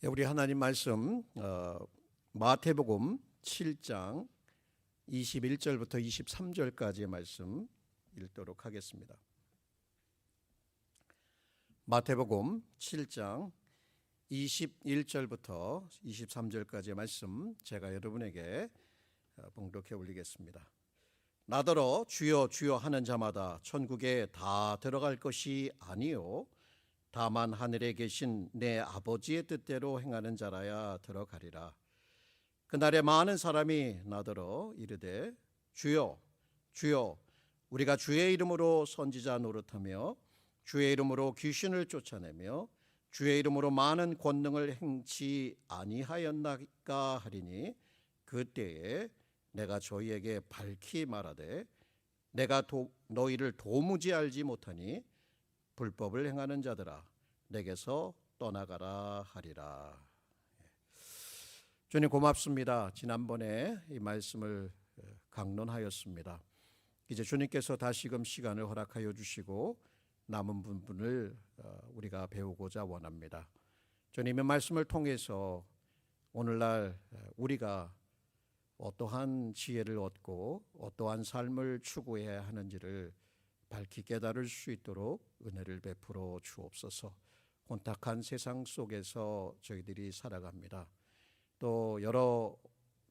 네, 우리 하나님 말씀 마태복음 7장 21절부터 23절까지의 말씀 읽도록 하겠습니다. 마태복음 7장 21절부터 23절까지의 말씀 제가 여러분에게 봉독해 올리겠습니다. 나더러 주여 주여 하는 자마다 천국에 다 들어갈 것이 아니요 다만 하늘에 계신 내 아버지의 뜻대로 행하는 자라야 들어가리라. 그날에 많은 사람이 나더러 이르되 주여 주여 우리가 주의 이름으로 선지자 노릇하며 주의 이름으로 귀신을 쫓아내며 주의 이름으로 많은 권능을 행치 아니하였나이까 하리니 그때에 내가 저희에게 밝히 말하되 내가 너희를 도무지 알지 못하니 불법을 행하는 자들아 내게서 떠나가라 하리라. 주님 고맙습니다. 지난번에 이 말씀을 강론하였습니다. 이제 주님께서 다시금 시간을 허락하여 주시고 남은 부분을 우리가 배우고자 원합니다. 주님의 말씀을 통해서 오늘날 우리가 어떠한 지혜를 얻고 어떠한 삶을 추구해야 하는지를 밝히 깨달을 수 있도록 은혜를 베풀어 주옵소서. 혼탁한 세상 속에서 저희들이 살아갑니다. 또 여러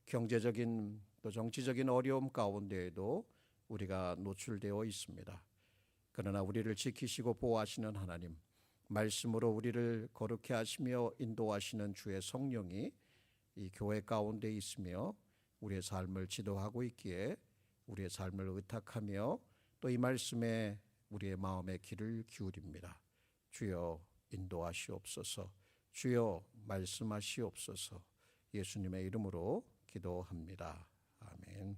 경제적인 또 정치적인 어려움 가운데에도 우리가 노출되어 있습니다. 그러나 우리를 지키시고 보호하시는 하나님, 말씀으로 우리를 거룩해 하시며 인도하시는 주의 성령이 이 교회 가운데 있으며 우리의 삶을 지도하고 있기에 우리의 삶을 의탁하며 또 이 말씀에 우리의 마음의 귀를 기울입니다. 주여 인도하시옵소서. 주여 말씀하시옵소서. 예수님의 이름으로 기도합니다. 아멘.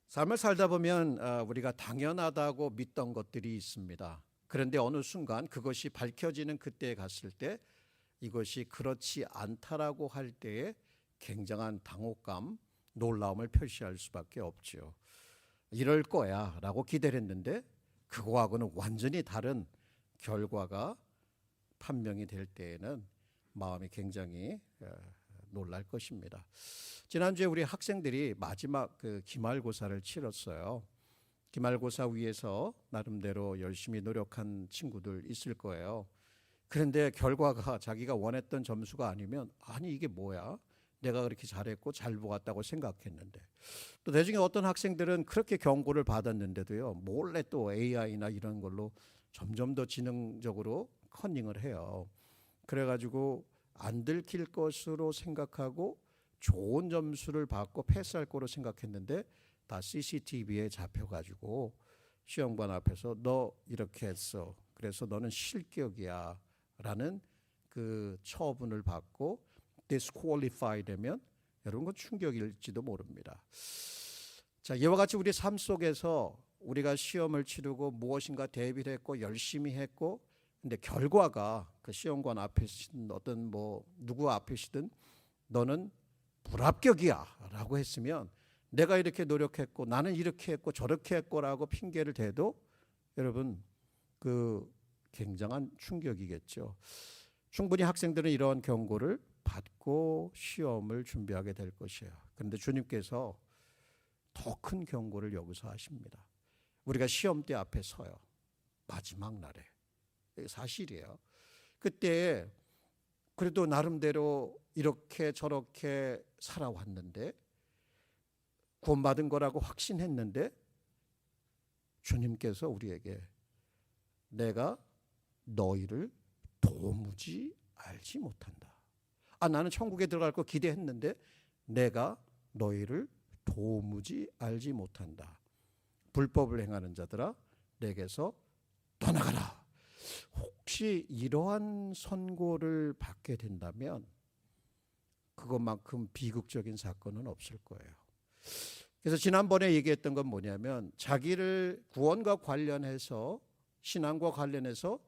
삶을 살다 보면 우리가 당연하다고 믿던 것들이 있습니다. 그런데 어느 순간 그것이 밝혀지는 그때에 갔을 때 이것이 그렇지 않다라고 할 때에 굉장한 당혹감, 놀라움을 표시할 수밖에 없죠. 이럴 거야 라고 기대를 했는데 그거하고는 완전히 다른 결과가 판명이 될 때에는 마음이 굉장히 놀랄 것입니다. 지난주에 우리 학생들이 마지막 기말고사를 치렀어요. 기말고사 위해서 나름대로 열심히 노력한 친구들 있을 거예요. 그런데 결과가 자기가 원했던 점수가 아니면 아니 이게 뭐야? 내가 그렇게 잘했고 잘 보았다고 생각했는데 또 나중에 어떤 학생들은 그렇게 경고를 받았는데도요 몰래 또 AI나 이런 걸로 점점 더 지능적으로 커닝을 해요. 그래가지고 안 들킬 것으로 생각하고 좋은 점수를 받고 패스할 거로 생각했는데 다 CCTV에 잡혀가지고 시험관 앞에서 너 이렇게 했어. 그래서 너는 실격이야 라는 그 처분을 받고 disqualify 되면 여러분 그 충격일지도 모릅니다. 자, 이와 같이 우리 삶 속에서 우리가 시험을 치르고 무엇인가 대비를 했고 열심히 했고 근데 결과가 그 시험관 앞에시든 어떤 누구 앞에시든 너는 불합격이야 라고 했으면 내가 이렇게 노력했고 나는 이렇게 했고 저렇게 했고라고 핑계를 대도 여러분 그 굉장한 충격이겠죠. 충분히 학생들은 이러한 경고를 받고 시험을 준비하게 될 것이에요. 그런데 주님께서 더 큰 경고를 여기서 하십니다. 우리가 시험대 앞에 서요. 마지막 날에. 사실이에요. 그때 그래도 나름대로 이렇게 저렇게 살아왔는데 구원받은 거라고 확신했는데 주님께서 우리에게 내가 너희를 도무지 알지 못한다. 나는 천국에 들어갈 거 기대했는데 내가 너희를 도무지 알지 못한다. 불법을 행하는 자들아 내게서 떠나가라. 혹시 이러한 선고를 받게 된다면 그것만큼 비극적인 사건은 없을 거예요. 그래서 지난번에 얘기했던 건 뭐냐면 자기를 구원과 관련해서 신앙과 관련해서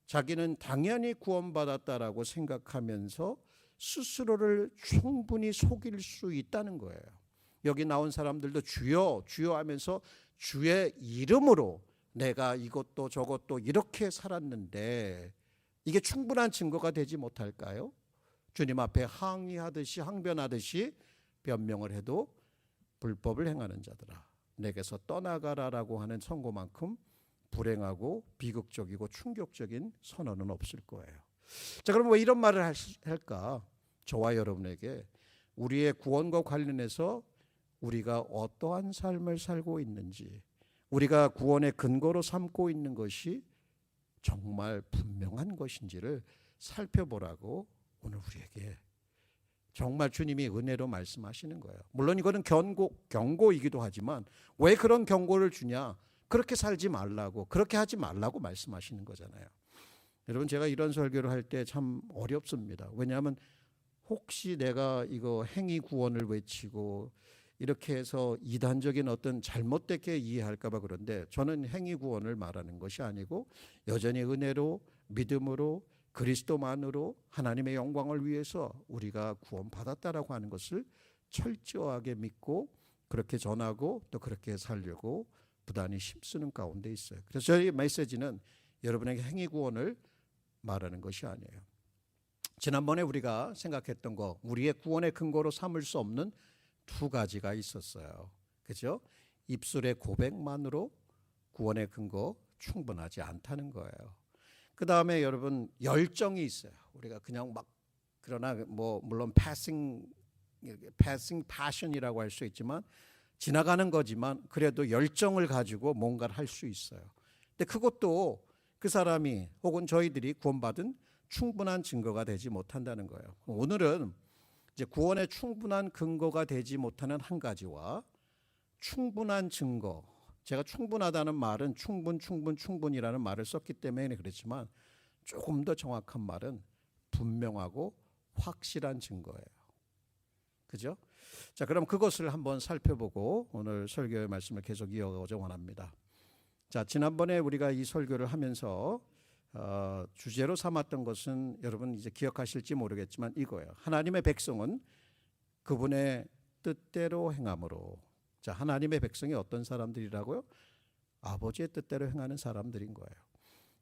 자기는 당연히 구원받았다라고 생각하면서 스스로를 충분히 속일 수 있다는 거예요. 여기 나온 사람들도 주여 주여 하면서 주의 이름으로 내가 이것도 저것도 이렇게 살았는데 이게 충분한 증거가 되지 못할까요? 주님 앞에 항의하듯이 항변하듯이 변명을 해도 불법을 행하는 자들아 내게서 떠나가라라고 하는 선고만큼 불행하고 비극적이고 충격적인 선언은 없을 거예요. 자, 그럼 왜 이런 말을 할까? 저와 여러분에게 우리의 구원과 관련해서 우리가 어떠한 삶을 살고 있는지, 우리가 구원의 근거로 삼고 있는 것이 정말 분명한 것인지를 살펴보라고 오늘 우리에게 정말 주님이 은혜로 말씀하시는 거예요. 물론 이거는 경고이기도 하지만 왜 그런 경고를 주냐? 그렇게 살지 말라고, 그렇게 하지 말라고 말씀하시는 거잖아요. 여러분, 제가 이런 설교를 할 때 참 어렵습니다. 왜냐하면 혹시 내가 이거 행위 구원을 외치고 이렇게 해서 이단적인 어떤 잘못되게 이해할까 봐 그런데 저는 행위 구원을 말하는 것이 아니고 여전히 은혜로 믿음으로 그리스도만으로 하나님의 영광을 위해서 우리가 구원받았다라고 하는 것을 철저하게 믿고 그렇게 전하고 또 그렇게 살려고 부단히 힘쓰는 가운데 있어요. 그래서 저희 메시지는 여러분에게 행위 구원을 말하는 것이 아니에요. 지난번에 우리가 생각했던 거, 우리의 구원의 근거로 삼을 수 없는 두 가지가 있었어요. 그죠? 입술의 고백만으로 구원의 근거 충분하지 않다는 거예요. 그 다음에 여러분 열정이 있어요. 우리가 그냥 막 그러나 뭐 물론 passing passion이라고 할 수 있지만 지나가는 거지만 그래도 열정을 가지고 뭔가를 할 수 있어요. 근데 그것도 그 사람이 혹은 저희들이 구원받은 충분한 증거가 되지 못한다는 거예요. 오늘은 이제 구원의 충분한 근거가 되지 못하는 한 가지와 충분한 증거, 제가 충분하다는 말은 충분이라는 말을 썼기 때문에 그렇지만 조금 더 정확한 말은 분명하고 확실한 증거예요. 그죠? 자, 그럼 그것을 한번 살펴보고 오늘 설교의 말씀을 계속 이어가고자 원합니다. 자, 지난번에 우리가 이 설교를 하면서 주제로 삼았던 것은 여러분 이제 기억하실지 모르겠지만 이거예요. 하나님의 백성은 그분의 뜻대로 행함으로. 자, 하나님의 백성이 어떤 사람들이라고요? 아버지의 뜻대로 행하는 사람들인 거예요.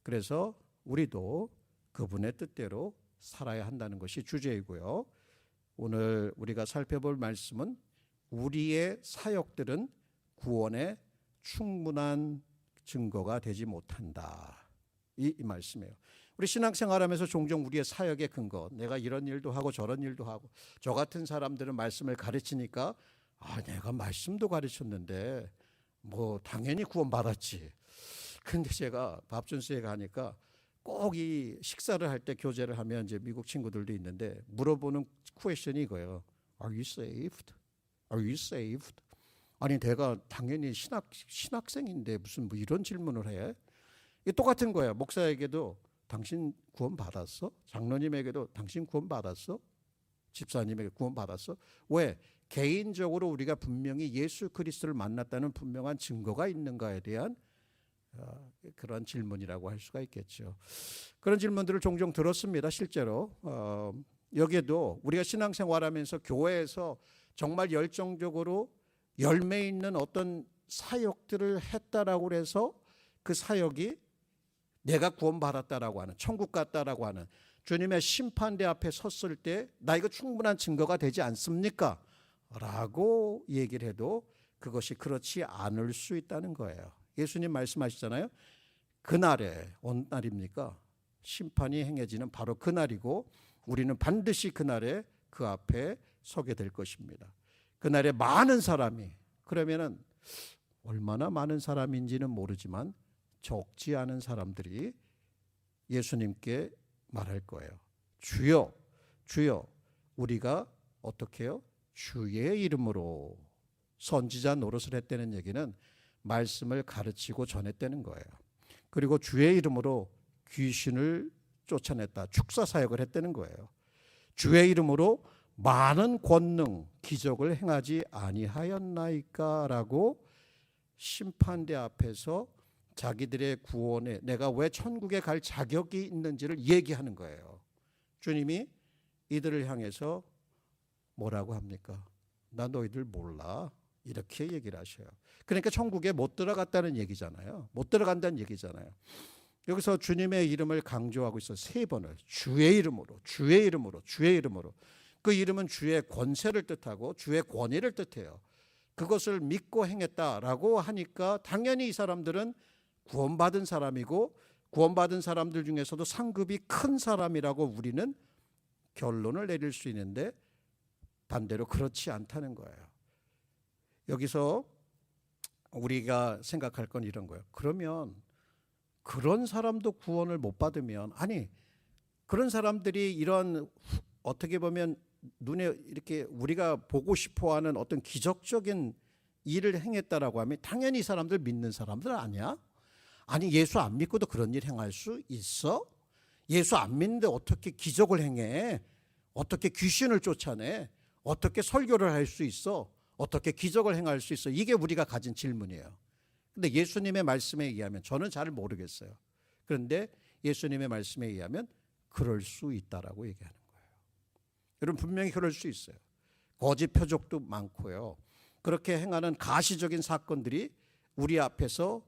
그래서 우리도 그분의 뜻대로 살아야 한다는 것이 주제이고요. 오늘 우리가 살펴볼 말씀은 우리의 사역들은 구원의 충분한 증거가 되지 못한다. 이 말씀이에요. 우리 신앙생활하면서 종종 우리의 사역의 근거, 내가 이런 일도 하고 저런 일도 하고 저 같은 사람들은 말씀을 가르치니까 내가 말씀도 가르쳤는데 뭐 당연히 구원받았지. 근데 제가 밥준수에 가니까 꼭 이 식사를 할 때 교제를 하면 이제 미국 친구들도 있는데 물어보는 퀘스천이 이거예요. Are you saved? Are you saved? 아니 내가 당연히 신학생인데 무슨 뭐 이런 질문을 해? 이게 똑같은 거예요. 목사에게도 당신 구원 받았어? 장로님에게도 당신 구원 받았어? 집사님에게 구원 받았어? 왜? 개인적으로 우리가 분명히 예수 그리스도를 만났다는 분명한 증거가 있는가에 대한 그런 질문이라고 할 수가 있겠죠. 그런 질문들을 종종 들었습니다. 실제로 여기에도 우리가 신앙생활하면서 교회에서 정말 열정적으로 열매 있는 어떤 사역들을 했다라고 해서 그 사역이 내가 구원받았다라고 하는, 천국 갔다라고 하는 주님의 심판대 앞에 섰을 때 나 이거 충분한 증거가 되지 않습니까? 라고 얘기를 해도 그것이 그렇지 않을 수 있다는 거예요. 예수님 말씀하시잖아요. 그날에 어느 날입니까? 심판이 행해지는 바로 그날이고 우리는 반드시 그날에 그 앞에 서게 될 것입니다. 그날에 많은 사람이, 그러면은 얼마나 많은 사람인지는 모르지만 적지 않은 사람들이 예수님께 말할 거예요. 주여, 주여, 우리가 어떻게 해요? 주의 이름으로 선지자 노릇을 했다는 얘기는 말씀을 가르치고 전했다는 거예요. 그리고 주의 이름으로 귀신을 쫓아냈다. 축사 사역을 했다는 거예요. 주의 이름으로 많은 권능, 기적을 행하지 아니하였나이까라고 심판대 앞에서 자기들의 구원에 내가 왜 천국에 갈 자격이 있는지를 얘기하는 거예요. 주님이 이들을 향해서 뭐라고 합니까? 나 너희들 몰라. 이렇게 얘기를 하셔요. 그러니까 천국에 못 들어갔다는 얘기잖아요. 못 들어간다는 얘기잖아요. 여기서 주님의 이름을 강조하고 있어. 3번을. 주의 이름으로, 주의 이름으로, 주의 이름으로. 그 이름은 주의 권세를 뜻하고 주의 권위를 뜻해요. 그것을 믿고 행했다라고 하니까 당연히 이 사람들은 구원받은 사람이고 구원받은 사람들 중에서도 상급이 큰 사람이라고 우리는 결론을 내릴 수 있는데, 반대로 그렇지 않다는 거예요. 여기서 우리가 생각할 건 이런 거예요. 그러면 그런 사람도 구원을 못 받으면, 아니 그런 사람들이 이런 어떻게 보면 눈에 이렇게 우리가 보고 싶어하는 어떤 기적적인 일을 행했다라고 하면 당연히 이 사람들 믿는 사람들 아니야? 아니 예수 안 믿고도 그런 일 행할 수 있어? 예수 안 믿는데 어떻게 기적을 행해? 어떻게 귀신을 쫓아내? 어떻게 설교를 할 수 있어? 어떻게 기적을 행할 수 있어? 이게 우리가 가진 질문이에요. 근데 예수님의 말씀에 의하면, 저는 잘 모르겠어요. 그런데 예수님의 말씀에 의하면 그럴 수 있다라고 얘기하는 거예요. 여러분 분명히 그럴 수 있어요. 거짓 표적도 많고요. 그렇게 행하는 가시적인 사건들이 우리 앞에서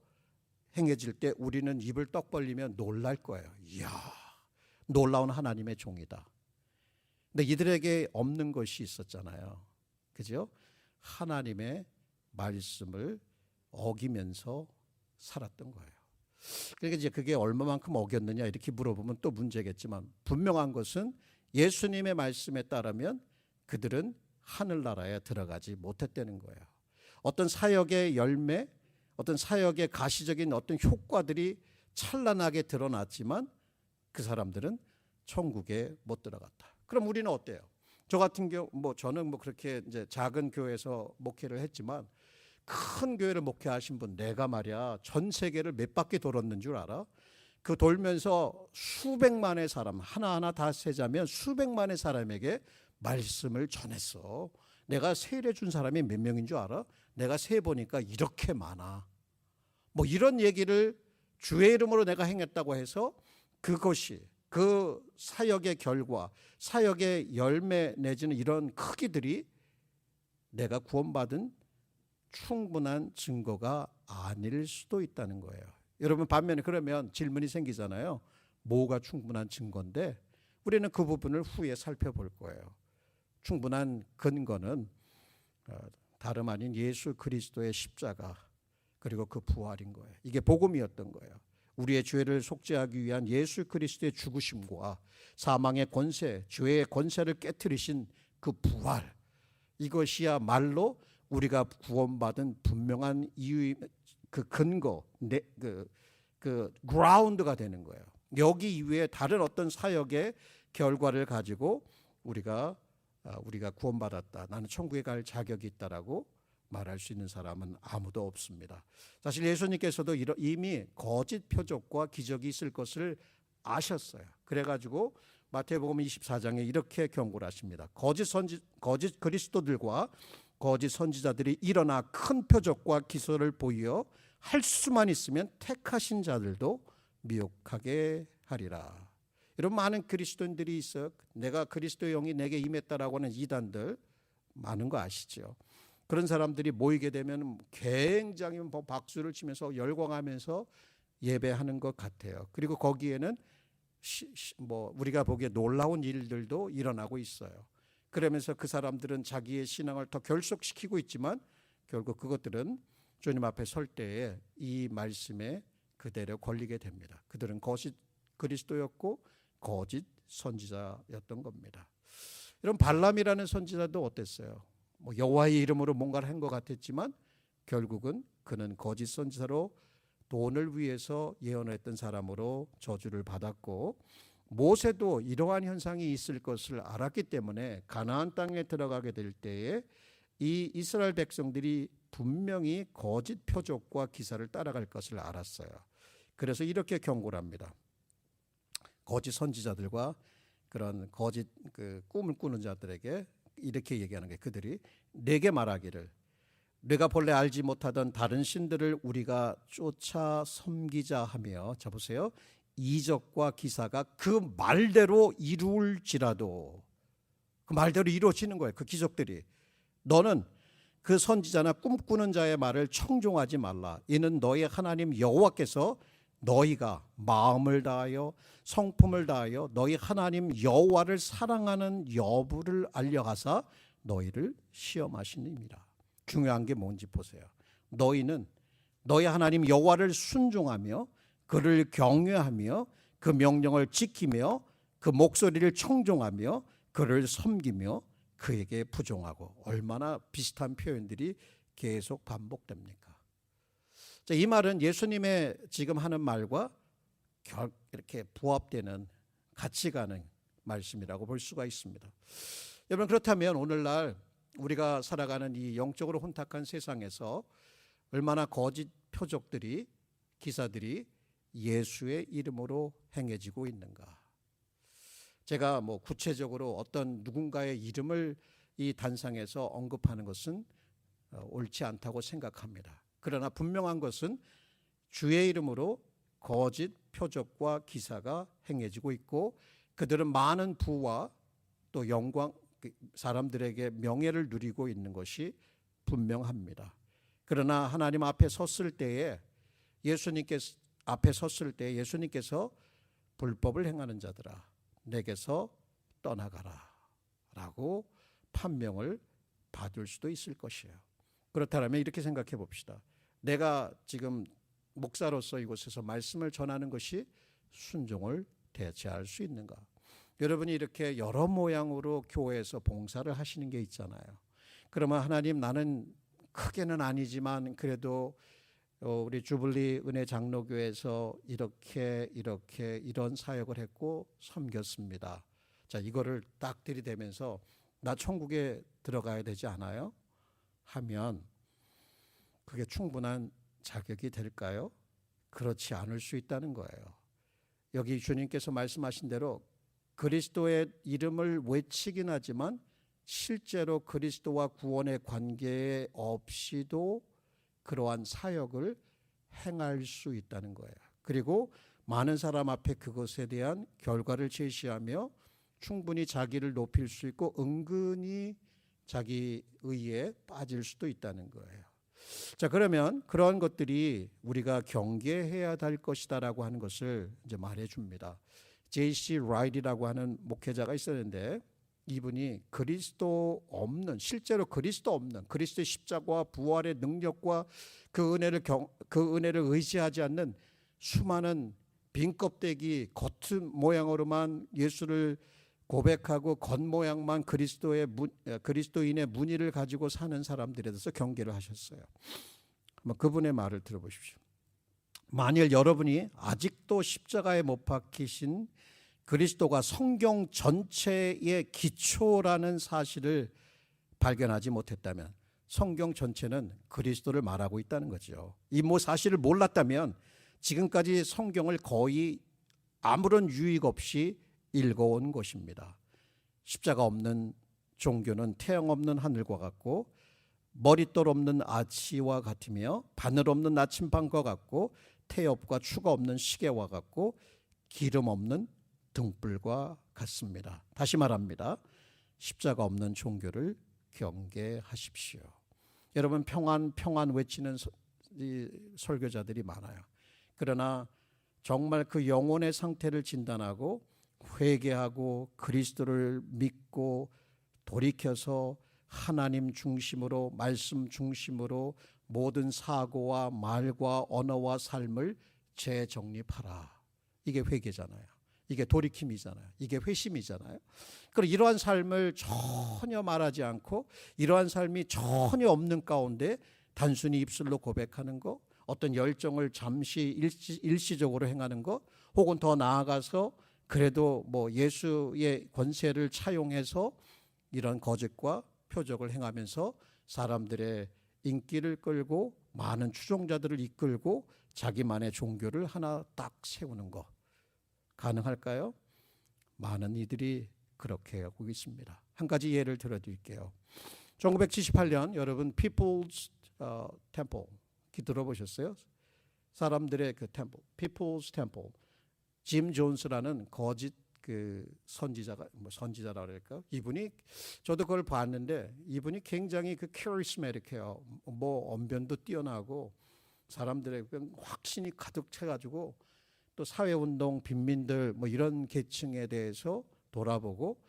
행해질 때 우리는 입을 떡 벌리면 놀랄 거예요. 이야, 놀라운 하나님의 종이다. 근데 이들에게 없는 것이 있었잖아요. 그죠? 하나님의 말씀을 어기면서 살았던 거예요. 그러니까 이제 그게 얼마만큼 어겼느냐 이렇게 물어보면 또 문제겠지만, 분명한 것은 예수님의 말씀에 따르면 그들은 하늘나라에 들어가지 못했다는 거예요. 어떤 사역의 열매, 어떤 사역의 가시적인 어떤 효과들이 찬란하게 드러났지만 그 사람들은 천국에 못 들어갔다. 그럼 우리는 어때요? 저 같은 경우 저는 그렇게 이제 작은 교회에서 목회를 했지만, 큰 교회를 목회하신 분, 내가 말이야 전 세계를 몇 바퀴 돌았는 줄 알아? 그 돌면서 수백만의 사람, 하나하나 다 세자면 수백만의 사람에게 말씀을 전했어. 내가 세례 준 사람이 몇 명인 줄 알아? 내가 세 보니까 이렇게 많아. 이런 얘기를 주의 이름으로 내가 행했다고 해서 그것이 그 사역의 결과, 사역의 열매 내지는 이런 크기들이 내가 구원받은 충분한 증거가 아닐 수도 있다는 거예요. 여러분 반면에 그러면 질문이 생기잖아요. 뭐가 충분한 증거인데? 우리는 그 부분을 후에 살펴볼 거예요. 충분한 근거는 다름 아닌 예수 그리스도의 십자가 그리고 그 부활인 거예요. 이게 복음이었던 거예요. 우리의 죄를 속죄하기 위한 예수 그리스도의 죽으심과 사망의 권세, 죄의 권세를 깨트리신 그 부활, 이것이야말로 우리가 구원받은 분명한 이유, 그 근거, 그 그라운드가 되는 거예요. 여기 이외에 다른 어떤 사역의 결과를 가지고 우리가 구원받았다, 나는 천국에 갈 자격이 있다라고 말할 수 있는 사람은 아무도 없습니다. 사실 예수님께서도 이미 거짓 표적과 기적이 있을 것을 아셨어요. 그래가지고 마태복음 24장에 이렇게 경고를 하십니다. 거짓 그리스도들과 거짓 선지자들이 일어나 큰 표적과 기사를 보이어 할 수만 있으면 택하신 자들도 미혹하게 하리라. 이런 많은 그리스도인들이 있어요. 내가 그리스도의 영이 내게 임했다라고 하는 이단들 많은 거 아시죠? 그런 사람들이 모이게 되면 굉장히 박수를 치면서 열광하면서 예배하는 것 같아요. 그리고 거기에는 우리가 보기에 놀라운 일들도 일어나고 있어요. 그러면서 그 사람들은 자기의 신앙을 더 결속시키고 있지만 결국 그것들은 주님 앞에 설 때에 이 말씀에 그대로 걸리게 됩니다. 그들은 거짓 그리스도였고 거짓 선지자였던 겁니다. 이런 발람이라는 선지자도 어땠어요? 여호와의 이름으로 뭔가를 한 것 같았지만 결국은 그는 거짓 선지자로 돈을 위해서 예언했던 사람으로 저주를 받았고, 모세도 이러한 현상이 있을 것을 알았기 때문에 가나안 땅에 들어가게 될 때에 이 이스라엘 백성들이 분명히 거짓 표적과 기사를 따라갈 것을 알았어요. 그래서 이렇게 경고를 합니다. 거짓 선지자들과 그런 거짓 꿈을 꾸는 자들에게 이렇게 얘기하는 게, 그들이 내게 말하기를 내가 본래 알지 못하던 다른 신들을 우리가 쫓아 섬기자 하며, 자 보세요, 이적과 기사가 그 말대로 이루어질지라도, 그 말대로 이루어지는 거예요. 그 기적들이. 너는 그 선지자나 꿈꾸는 자의 말을 청종하지 말라. 이는 너의 하나님 여호와께서 너희가 마음을 다하여 성품을 다하여 너희 하나님 여호와를 사랑하는 여부를 알려하사 너희를 시험하시느니라. 중요한 게 뭔지 보세요. 너희는 너희 하나님 여호와를 순종하며 그를 경외하며 그 명령을 지키며 그 목소리를 청종하며 그를 섬기며 그에게 부종하고. 얼마나 비슷한 표현들이 계속 반복됩니까? 자, 이 말은 예수님의 지금 하는 말과 이렇게 부합되는, 같이 가는 말씀이라고 볼 수가 있습니다. 여러분, 그렇다면 오늘날 우리가 살아가는 이 영적으로 혼탁한 세상에서 얼마나 거짓 표적들이, 기사들이 예수의 이름으로 행해지고 있는가. 제가 구체적으로 어떤 누군가의 이름을 이 단상에서 언급하는 것은 옳지 않다고 생각합니다. 그러나 분명한 것은 주의 이름으로 거짓 표적과 기사가 행해지고 있고 그들은 많은 부와 또 영광, 사람들에게 명예를 누리고 있는 것이 분명합니다. 그러나 하나님 앞에 섰을 때에 예수님께서 앞에 섰을 때 예수님께서 불법을 행하는 자들아 내게서 떠나가라 라고 판명을 받을 수도 있을 것이에요. 그렇다면 이렇게 생각해 봅시다. 내가 지금 목사로서 이곳에서 말씀을 전하는 것이 순종을 대체할 수 있는가? 여러분이 이렇게 여러 모양으로 교회에서 봉사를 하시는 게 있잖아요. 그러면 하나님, 나는 크게는 아니지만 그래도 우리 주블리 은혜 장로교에서 이런 사역을 했고 섬겼습니다. 자, 이거를 딱 들이대면서 나 천국에 들어가야 되지 않아요? 하면 그게 충분한 자격이 될까요? 그렇지 않을 수 있다는 거예요. 여기 주님께서 말씀하신 대로 그리스도의 이름을 외치긴 하지만 실제로 그리스도와 구원의 관계 없이도 그러한 사역을 행할 수 있다는 거예요. 그리고 많은 사람 앞에 그것에 대한 결과를 제시하며 충분히 자기를 높일 수 있고 은근히 자기 의에 빠질 수도 있다는 거예요. 자, 그러면 그런 것들이 우리가 경계해야 될 것이다라고 하는 것을 이제 말해줍니다. J.C. 라이트라고 하는 목회자가 있었는데 이분이 실제로 그리스도 없는, 그리스도의 십자가와 부활의 능력과 그 은혜를 의지하지 않는 수많은 빈 껍데기 겉은 모양으로만 예수를 고백하고 겉모양만 그리스도인의 무늬를 가지고 사는 사람들에 대해서 경계를 하셨어요. 한번 그분의 말을 들어보십시오. 만일 여러분이 아직도 십자가에 못 박히신 그리스도가 성경 전체의 기초라는 사실을 발견하지 못했다면 성경 전체는 그리스도를 말하고 있다는 거죠. 이 사실을 몰랐다면 지금까지 성경을 거의 아무런 유익 없이 읽어온 것입니다. 십자가 없는 종교는 태양 없는 하늘과 같고 머릿돌 없는 아치와 같으며 바늘 없는 나침반과 같고 태엽과 추가 없는 시계와 같고 기름 없는 등불과 같습니다. 다시 말합니다. 십자가 없는 종교를 경계하십시오. 여러분, 평안 외치는 설교자들이 많아요. 그러나 정말 그 영혼의 상태를 진단하고 회개하고 그리스도를 믿고 돌이켜서 하나님 중심으로, 말씀 중심으로 모든 사고와 말과 언어와 삶을 재정립하라. 이게 회개잖아요. 이게 돌이킴이잖아요. 이게 회심이잖아요. 그리고 이러한 삶을 전혀 말하지 않고 이러한 삶이 전혀 없는 가운데 단순히 입술로 고백하는 거, 어떤 열정을 잠시 일시적으로 행하는 것, 혹은 더 나아가서 그래도 예수의 권세를 차용해서 이런 거짓과 표적을 행하면서 사람들의 인기를 끌고 많은 추종자들을 이끌고 자기만의 종교를 하나 딱 세우는 것 가능할까요? 많은 이들이 그렇게 하고 있습니다. 한 가지 예를 들어드릴게요. 1978년 여러분 People's Temple 들어보셨어요? 사람들의 그 템플, People's Temple. 짐 존스라는 거짓 그 선지자라 그럴까? 이분이, 저도 그걸 봤는데 이분이 굉장히 그 charismatic해요. 언변도 뛰어나고 사람들의 확신이 가득 차가지고 또 사회운동 빈민들 뭐 이런 계층에 대해서 돌아보고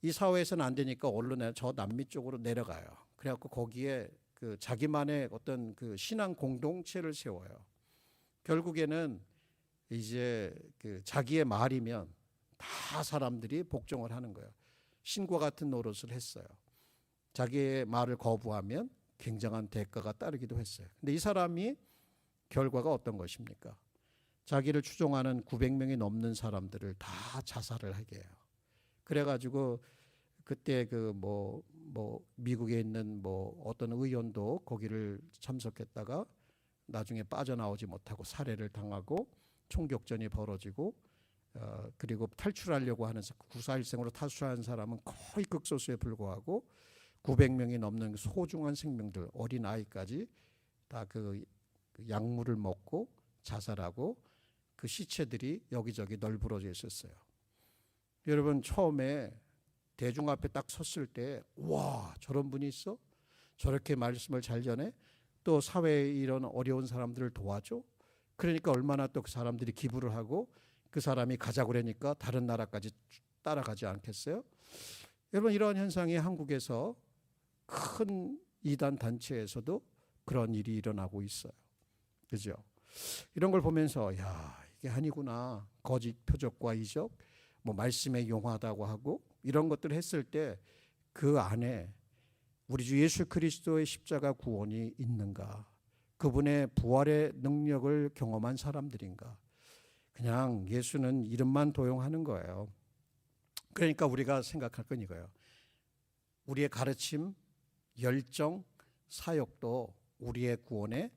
이 사회에서는 안 되니까 언론에 저 남미 쪽으로 내려가요. 그래갖고 거기에 그 자기만의 어떤 그 신앙 공동체를 세워요. 결국에는 이제 그 자기의 말이면 다 사람들이 복종을 하는 거예요. 신과 같은 노릇을 했어요. 자기의 말을 거부하면 굉장한 대가가 따르기도 했어요. 근데 이 사람이 결과가 어떤 것입니까? 자기를 추종하는 900명이 넘는 사람들을 다 자살을 하게 해요. 그래가지고 그때 그 뭐 미국에 있는 뭐 어떤 의원도 거기를 참석했다가 나중에 빠져나오지 못하고 살해를 당하고 총격전이 벌어지고 그리고 탈출하려고 하는 9.4.1생으로 탈출한 사람은 거의 극소수에 불과하고 900명이 넘는 소중한 생명들, 어린 아이까지 다 그 약물을 먹고 자살하고 그 시체들이 여기저기 널브러져 있었어요. 여러분 처음에 대중 앞에 딱 섰을 때 와 저런 분이 있어? 저렇게 말씀을 잘 전해? 또 사회에 이런 어려운 사람들을 도와줘? 그러니까 얼마나 또 그 사람들이 기부를 하고 그 사람이 가자고 그러니까 다른 나라까지 따라가지 않겠어요? 여러분 이러한 현상이 한국에서 큰 이단 단체에서도 그런 일이 일어나고 있어요. 그죠? 이런 걸 보면서 야 이게 아니구나. 거짓 표적과 이적, 뭐 말씀에 용하다고 하고 이런 것들을 했을 때 그 안에 우리 주 예수 그리스도의 십자가 구원이 있는가? 그분의 부활의 능력을 경험한 사람들인가? 그냥 예수는 이름만 도용하는 거예요. 그러니까 우리가 생각할 건 이거예요. 우리의 가르침, 열정, 사역도 우리의 구원에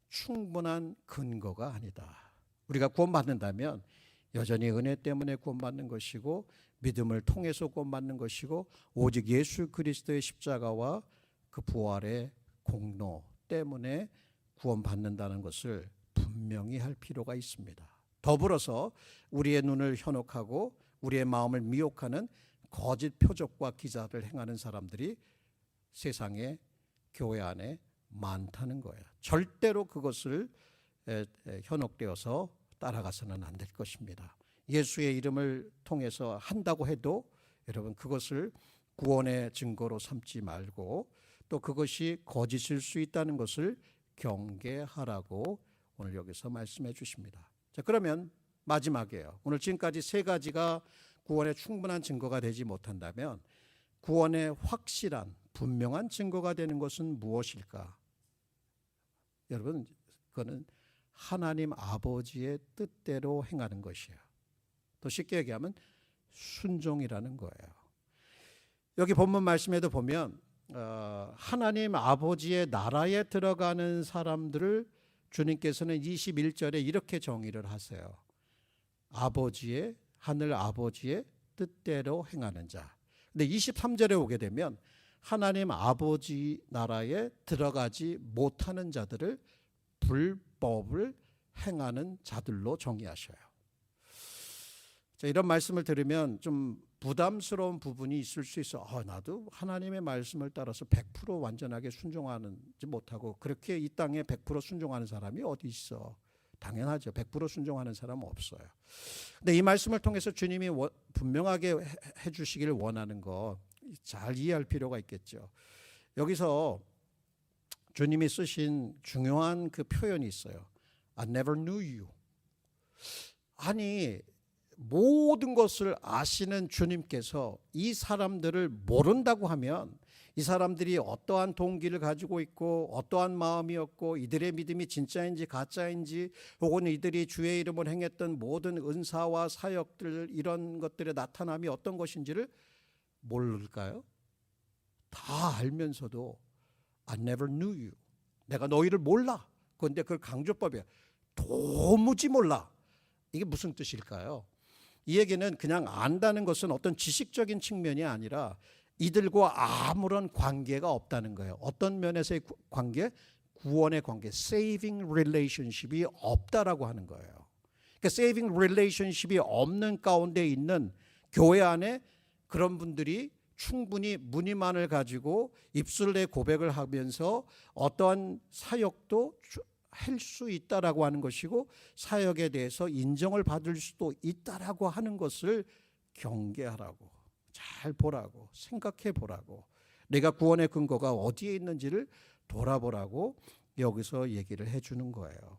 충분한 근거가 아니다. 우리가 구원받는다면 여전히 은혜 때문에 구원받는 것이고 믿음을 통해서 구원받는 것이고 오직 예수 그리스도의 십자가와 그 부활의 공로 때문에 구원받는다는 것을 분명히 할 필요가 있습니다. 더불어서 우리의 눈을 현혹하고 우리의 마음을 미혹하는 거짓 표적과 기사를 행하는 사람들이 세상에 교회 안에 많다는 거예요. 절대로 그것을 현혹되어서 따라가서는 안 될 것입니다. 예수의 이름을 통해서 한다고 해도 여러분 그것을 구원의 증거로 삼지 말고 또 그것이 거짓일 수 있다는 것을 경계하라고 오늘 여기서 말씀해 주십니다. 자, 그러면 마지막이에요. 오늘 지금까지 세 가지가 구원의 충분한 증거가 되지 못한다면 구원의 확실한 분명한 증거가 되는 것은 무엇일까? 여러분 그거는 하나님 아버지의 뜻대로 행하는 것이에요. 더 쉽게 얘기하면 순종이라는 거예요. 여기 본문 말씀에도 보면 하나님 아버지의 나라에 들어가는 사람들을 주님께서는 21절에 이렇게 정의를 하세요. 아버지의 하늘 아버지의 뜻대로 행하는 자. 근데 23절에 오게 되면 하나님 아버지 나라에 들어가지 못하는 자들을 불법을 행하는 자들로 정의하셔요. 자, 이런 말씀을 들으면 좀 부담스러운 부분이 있을 수 있어. 나도 하나님의 말씀을 따라서 100% 완전하게 순종하지 못하고 그렇게 이 땅에 100% 순종하는 사람이 어디 있어? 당연하죠. 100% 순종하는 사람은 없어요. 근데 이 말씀을 통해서 주님이 분명하게 해주시기를 원하는 거 잘 이해할 필요가 있겠죠. 여기서 주님이 쓰신 중요한 그 표현이 있어요. I never knew you. 아니 모든 것을 아시는 주님께서 이 사람들을 모른다고 하면 이 사람들이 어떠한 동기를 가지고 있고 어떠한 마음이었고 이들의 믿음이 진짜인지 가짜인지 혹은 이들이 주의 이름을 행했던 모든 은사와 사역들 이런 것들의 나타남이 어떤 것인지를 모를까요? 다 알면서도 I never knew you. 내가 너희를 몰라. 그런데 그걸 강조법이에요. 도무지 몰라. 이게 무슨 뜻일까요? 이 얘기는 그냥 안다는 것은 어떤 지식적인 측면이 아니라 이들과 아무런 관계가 없다는 거예요. 어떤 면에서의 관계? 구원의 관계, saving relationship이 없다라고 하는 거예요. 그러니까 saving relationship이 없는 가운데 있는 교회 안에 그런 분들이 충분히 무늬만을 가지고 입술내 고백을 하면서 어떠한 사역도 할 수 있다라고 하는 것이고 사역에 대해서 인정을 받을 수도 있다라고 하는 것을 경계하라고, 잘 보라고, 생각해 보라고, 내가 구원의 근거가 어디에 있는지를 돌아보라고 여기서 얘기를 해주는 거예요.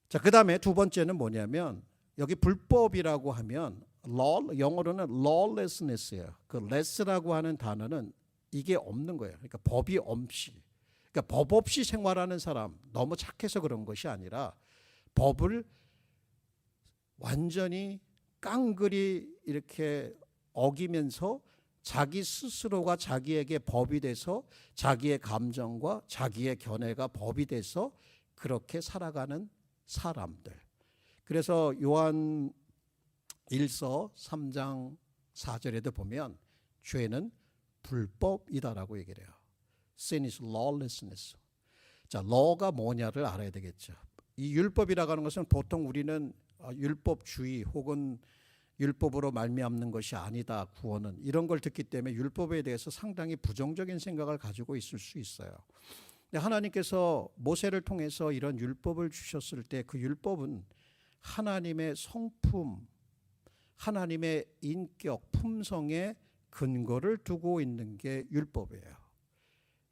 자, 그 다음에 두 번째는 뭐냐면 여기 불법이라고 하면 law, 영어로는 lawlessness예요. 그 less라고 하는 단어는 이게 없는 거예요. 그러니까 법이 없이, 그러니까 법 없이 생활하는 사람, 너무 착해서 그런 것이 아니라 법을 완전히 깡그리 이렇게 어기면서 자기 스스로가 자기에게 법이 돼서 자기의 감정과 자기의 견해가 법이 돼서 그렇게 살아가는 사람들. 그래서 요한 1서 3장 4절에도 보면 죄는 불법이다라고 얘기를 해요. Sin is lawlessness. 자, law가 뭐냐를 알아야 되겠죠. 이 율법이라고 하는 것은 보통 우리는 율법주의 혹은 율법으로 말미암는 것이 아니다, 구원은, 이런 걸 듣기 때문에 율법에 대해서 상당히 부정적인 생각을 가지고 있을 수 있어요. 근데 하나님께서 모세를 통해서 이런 율법을 주셨을 때 그 율법은 하나님의 성품, 하나님의 인격, 품성의 근거를 두고 있는 게 율법이에요.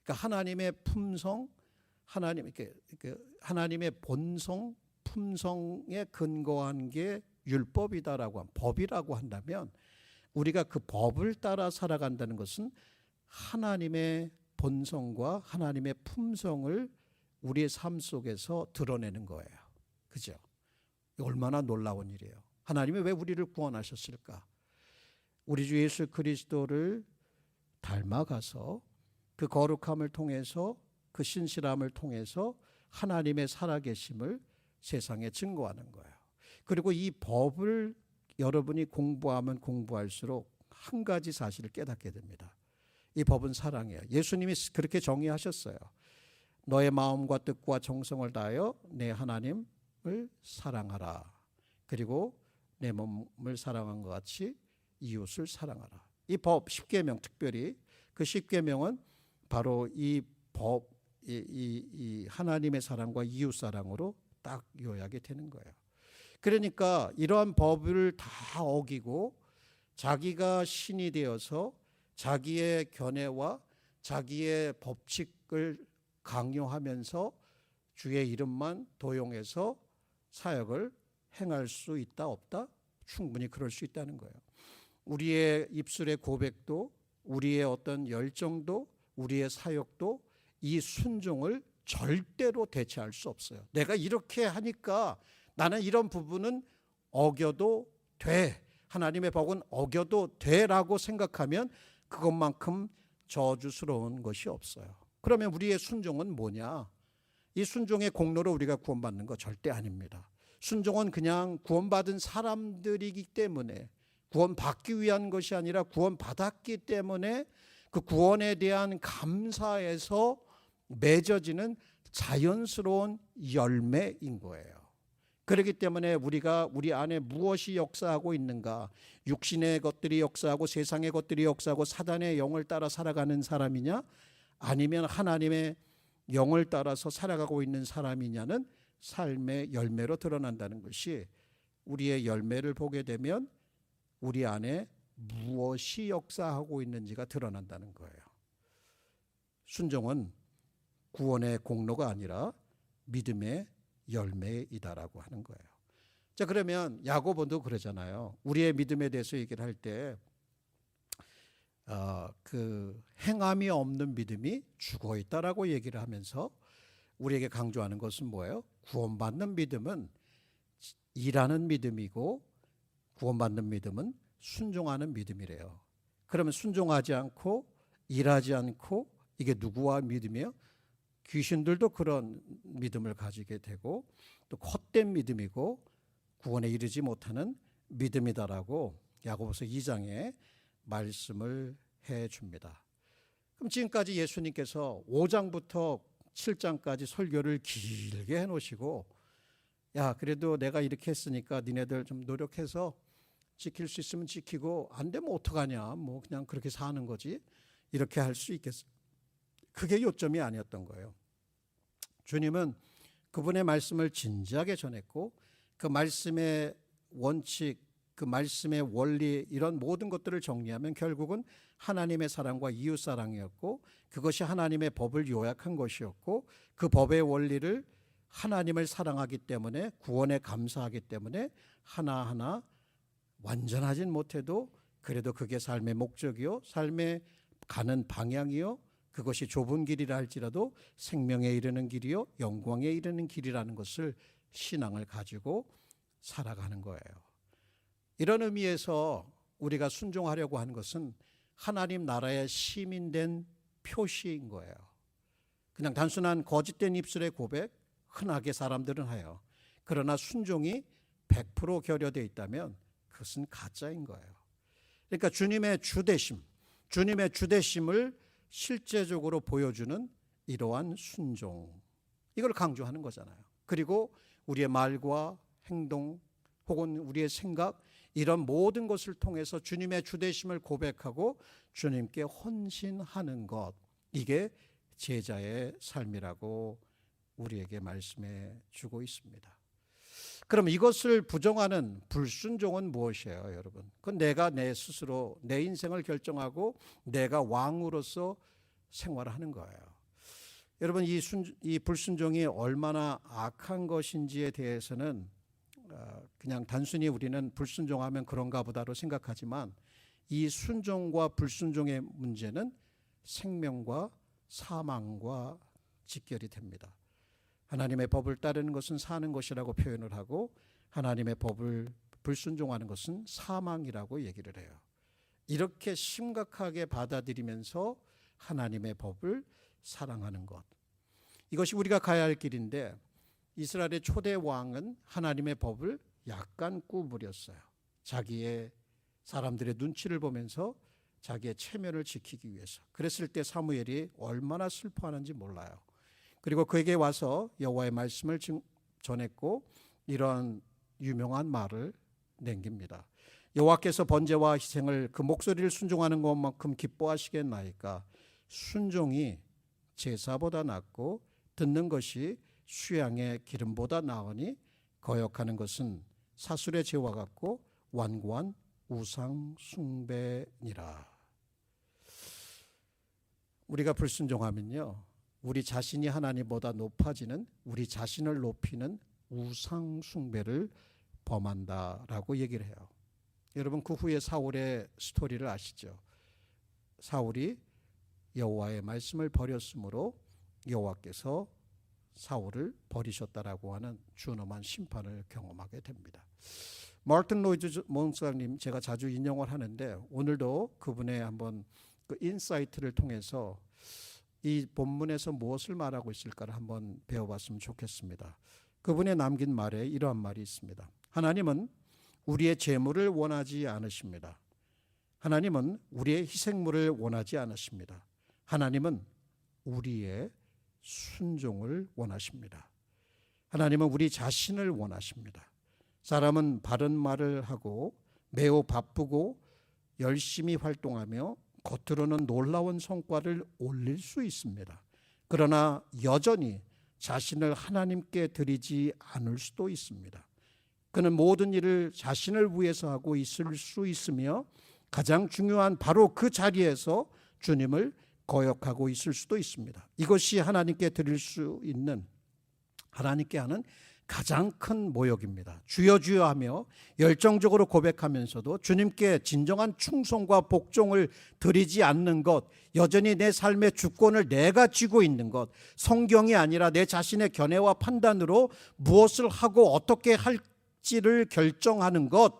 그러니까 하나님의 품성, 하나님의 본성, 품성에 근거한 게 율법이다라고 하면, 법이라고 한다면 우리가 그 법을 따라 살아간다는 것은 하나님의 본성과 하나님의 품성을 우리의 삶 속에서 드러내는 거예요. 그죠? 얼마나 놀라운 일이에요. 하나님이 왜 우리를 구원하셨을까? 우리 주 예수 그리스도를 닮아가서 그 거룩함을 통해서, 그 신실함을 통해서 하나님의 살아계심을 세상에 증거하는 거예요. 그리고 이 법을 여러분이 공부하면 공부할수록 한 가지 사실을 깨닫게 됩니다. 이 법은 사랑이에요. 예수님이 그렇게 정의하셨어요. 너의 마음과 뜻과 정성을 다하여 내 하나님을 사랑하라. 그리고 내 몸을 사랑한 것 같이 이웃을 사랑하라. 이 법 10계명, 특별히 그 10계명은 바로 이 법, 이 하나님의 사랑과 이웃 사랑으로 딱 요약이 되는 거예요. 그러니까 이러한 법을 다 어기고 자기가 신이 되어서 자기의 견해와 자기의 법칙을 강요하면서 주의 이름만 도용해서 사역을 행할 수 있다 없다? 충분히 그럴 수 있다는 거예요. 우리의 입술의 고백도, 우리의 어떤 열정도, 우리의 사역도 이 순종을 절대로 대체할 수 없어요. 내가 이렇게 하니까 나는 이런 부분은 어겨도 돼, 하나님의 법은 어겨도 돼라고 생각하면 그것만큼 저주스러운 것이 없어요. 그러면 우리의 순종은 뭐냐? 이 순종의 공로로 우리가 구원받는 거 절대 아닙니다. 순종은 그냥 구원받은 사람들이기 때문에, 구원받기 위한 것이 아니라 구원받았기 때문에 그 구원에 대한 감사에서 맺어지는 자연스러운 열매인 거예요. 그렇기 때문에 우리가 우리 안에 무엇이 역사하고 있는가, 육신의 것들이 역사하고 세상의 것들이 역사하고 사단의 영을 따라 살아가는 사람이냐, 아니면 하나님의 영을 따라서 살아가고 있는 사람이냐는 삶의 열매로 드러난다는 것이, 우리의 열매를 보게 되면 우리 안에 무엇이 역사하고 있는지가 드러난다는 거예요. 순종은 구원의 공로가 아니라 믿음의 열매이다라고 하는 거예요. 자, 그러면 야고보도 그러잖아요. 우리의 믿음에 대해서 얘기를 할 때 그 행함이 없는 믿음이 죽어 있다라고 얘기를 하면서 우리에게 강조하는 것은 뭐예요? 구원받는 믿음은 일하는 믿음이고 구원받는 믿음은 순종하는 믿음이래요. 그러면 순종하지 않고 일하지 않고 이게 누구와 믿음이에요? 귀신들도 그런 믿음을 가지게 되고 또 헛된 믿음이고 구원에 이르지 못하는 믿음이다라고 야고보서 2장에 말씀을 해 줍니다. 그럼 지금까지 예수님께서 5장부터 7장까지 설교를 길게 해 놓으시고, 야, 그래도 내가 이렇게 했으니까 니네들 좀 노력해서 지킬 수 있으면 지키고 안 되면 어떡하냐, 뭐 그냥 그렇게 사는 거지, 이렇게 할 수 있겠어. 그게 요점이 아니었던 거예요. 주님은 그분의 말씀을 진지하게 전했고 그 말씀의 원칙, 그 말씀의 원리 이런 모든 것들을 정리하면 결국은 하나님의 사랑과 이웃 사랑이었고 그것이 하나님의 법을 요약한 것이었고 그 법의 원리를 하나님을 사랑하기 때문에 구원에 감사하기 때문에 하나하나 완전하진 못해도 그래도 그게 삶의 목적이요 삶의 가는 방향이요 그것이 좁은 길이라 할지라도 생명에 이르는 길이요 영광에 이르는 길이라는 것을 신앙을 가지고 살아가는 거예요. 이런 의미에서 우리가 순종하려고 하는 것은 하나님 나라의 시민된 표시인 거예요. 그냥 단순한 거짓된 입술의 고백 흔하게 사람들은 해요. 그러나 순종이 100% 결여되어 있다면 그것은 가짜인 거예요. 그러니까 주님의 주되심을 실제적으로 보여주는 이러한 순종, 이걸 강조하는 거잖아요. 그리고 우리의 말과 행동 혹은 우리의 생각 이런 모든 것을 통해서 주님의 주되심을 고백하고 주님께 헌신하는 것, 이게 제자의 삶이라고 우리에게 말씀해 주고 있습니다. 그럼 이것을 부정하는 불순종은 무엇이에요, 여러분? 그건 내가 내 스스로 내 인생을 결정하고 내가 왕으로서 생활하는 거예요. 여러분, 이 불순종이 얼마나 악한 것인지에 대해서는 그냥 단순히 우리는 불순종하면 그런가 보다로 생각하지만 이 순종과 불순종의 문제는 생명과 사망과 직결이 됩니다. 하나님의 법을 따르는 것은 사는 것이라고 표현을 하고 하나님의 법을 불순종하는 것은 사망이라고 얘기를 해요. 이렇게 심각하게 받아들이면서 하나님의 법을 사랑하는 것, 이것이 우리가 가야 할 길인데 이스라엘의 초대 왕은 하나님의 법을 약간 구부렸어요. 자기의 사람들의 눈치를 보면서 자기의 체면을 지키기 위해서. 그랬을 때 사무엘이 얼마나 슬퍼하는지 몰라요. 그리고 그에게 와서 여호와의 말씀을 전했고 이런 유명한 말을 남깁니다. 여호와께서 번제와 희생을 그 목소리를 순종하는 것만큼 기뻐하시겠나이까. 순종이 제사보다 낫고 듣는 것이 수양의 기름보다 나으니 거역하는 것은 사술의 죄와 같고 완고한 우상 숭배니라. 우리가 불순종하면요, 우리 자신이 하나님보다 높아지는, 우리 자신을 높이는 우상 숭배를 범한다라고 얘기를 해요. 여러분, 그 후에 사울의 스토리를 아시죠? 사울이 여호와의 말씀을 버렸으므로 여호와께서 사울을 버리셨다라고 하는 준엄한 심판을 경험하게 됩니다. 마르틴 로이드 목사님 제가 자주 인용을 하는데 오늘도 그분의 한번 그 인사이트를 통해서 이 본문에서 무엇을 말하고 있을까를 한번 배워봤으면 좋겠습니다. 그분의 남긴 말에 이러한 말이 있습니다. 하나님은 우리의 재물을 원하지 않으십니다. 하나님은 우리의 희생물을 원하지 않으십니다. 하나님은 우리의 순종을 원하십니다. 하나님은 우리 자신을 원하십니다. 사람은 바른 말을 하고 매우 바쁘고 열심히 활동하며 겉으로는 놀라운 성과를 올릴 수 있습니다. 그러나 여전히 자신을 하나님께 드리지 않을 수도 있습니다. 그는 모든 일을 자신을 위해서 하고 있을 수 있으며 가장 중요한 바로 그 자리에서 주님을 거역하고 있을 수도 있습니다. 이것이 하나님께 드릴 수 있는, 하나님께 하는 가장 큰 모욕입니다. 주여 주여 하며 열정적으로 고백하면서도 주님께 진정한 충성과 복종을 드리지 않는 것, 여전히 내 삶의 주권을 내가 쥐고 있는 것, 성경이 아니라 내 자신의 견해와 판단으로 무엇을 하고 어떻게 할지를 결정하는 것,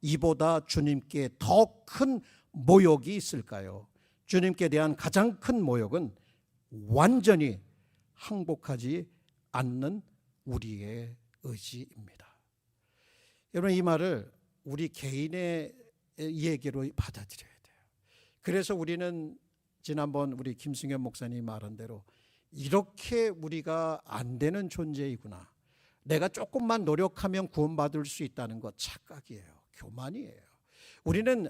이보다 주님께 더 큰 모욕이 있을까요? 주님께 대한 가장 큰 모욕은 완전히 항복하지 않는 우리의 의지입니다. 여러분, 이 말을 우리 개인의 얘기로 받아들여야 돼요. 그래서 우리는 지난번 우리 김승현 목사님이 말한 대로 이렇게 우리가 안 되는 존재이구나. 내가 조금만 노력하면 구원받을 수 있다는 것 착각이에요. 교만이에요. 우리는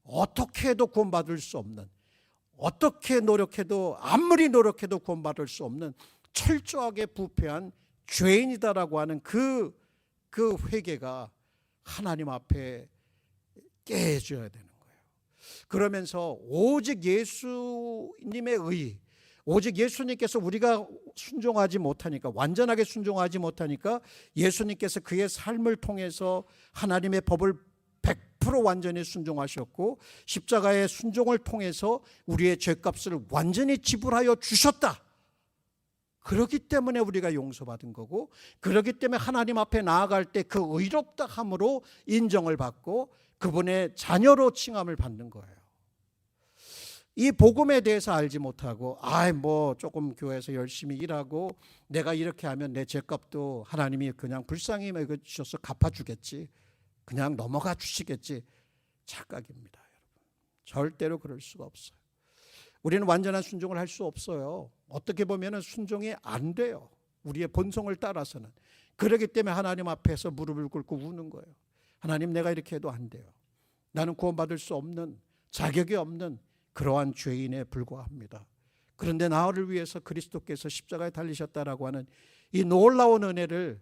어떻게 해도 구원받을 수 없는, 어떻게 노력해도 아무리 노력해도 구원받을 수 없는 철저하게 부패한 죄인이다라고 하는 그 회개가 하나님 앞에 깨져야 되는 거예요. 그러면서 오직 예수님의 의, 오직 예수님께서 우리가 순종하지 못하니까, 완전하게 순종하지 못하니까 예수님께서 그의 삶을 통해서 하나님의 법을 100% 완전히 순종하셨고 십자가의 순종을 통해서 우리의 죄값을 완전히 지불하여 주셨다. 그렇기 때문에 우리가 용서받은 거고, 그렇기 때문에 하나님 앞에 나아갈 때 그 의롭다 함으로 인정을 받고 그분의 자녀로 칭함을 받는 거예요. 이 복음에 대해서 알지 못하고 뭐 조금 교회에서 열심히 일하고 내가 이렇게 하면 내 죄값도 하나님이 그냥 불쌍히 먹여 주셔서 갚아주겠지, 그냥 넘어가 주시겠지, 착각입니다. 여러분, 절대로 그럴 수가 없어요. 우리는 완전한 순종을 할 수 없어요. 어떻게 보면 순종이 안 돼요, 우리의 본성을 따라서는. 그렇기 때문에 하나님 앞에서 무릎을 꿇고 우는 거예요. 하나님, 내가 이렇게 해도 안 돼요. 나는 구원받을 수 없는, 자격이 없는 그러한 죄인에 불과합니다. 그런데 나를 위해서 그리스도께서 십자가에 달리셨다라고 하는 이 놀라운 은혜를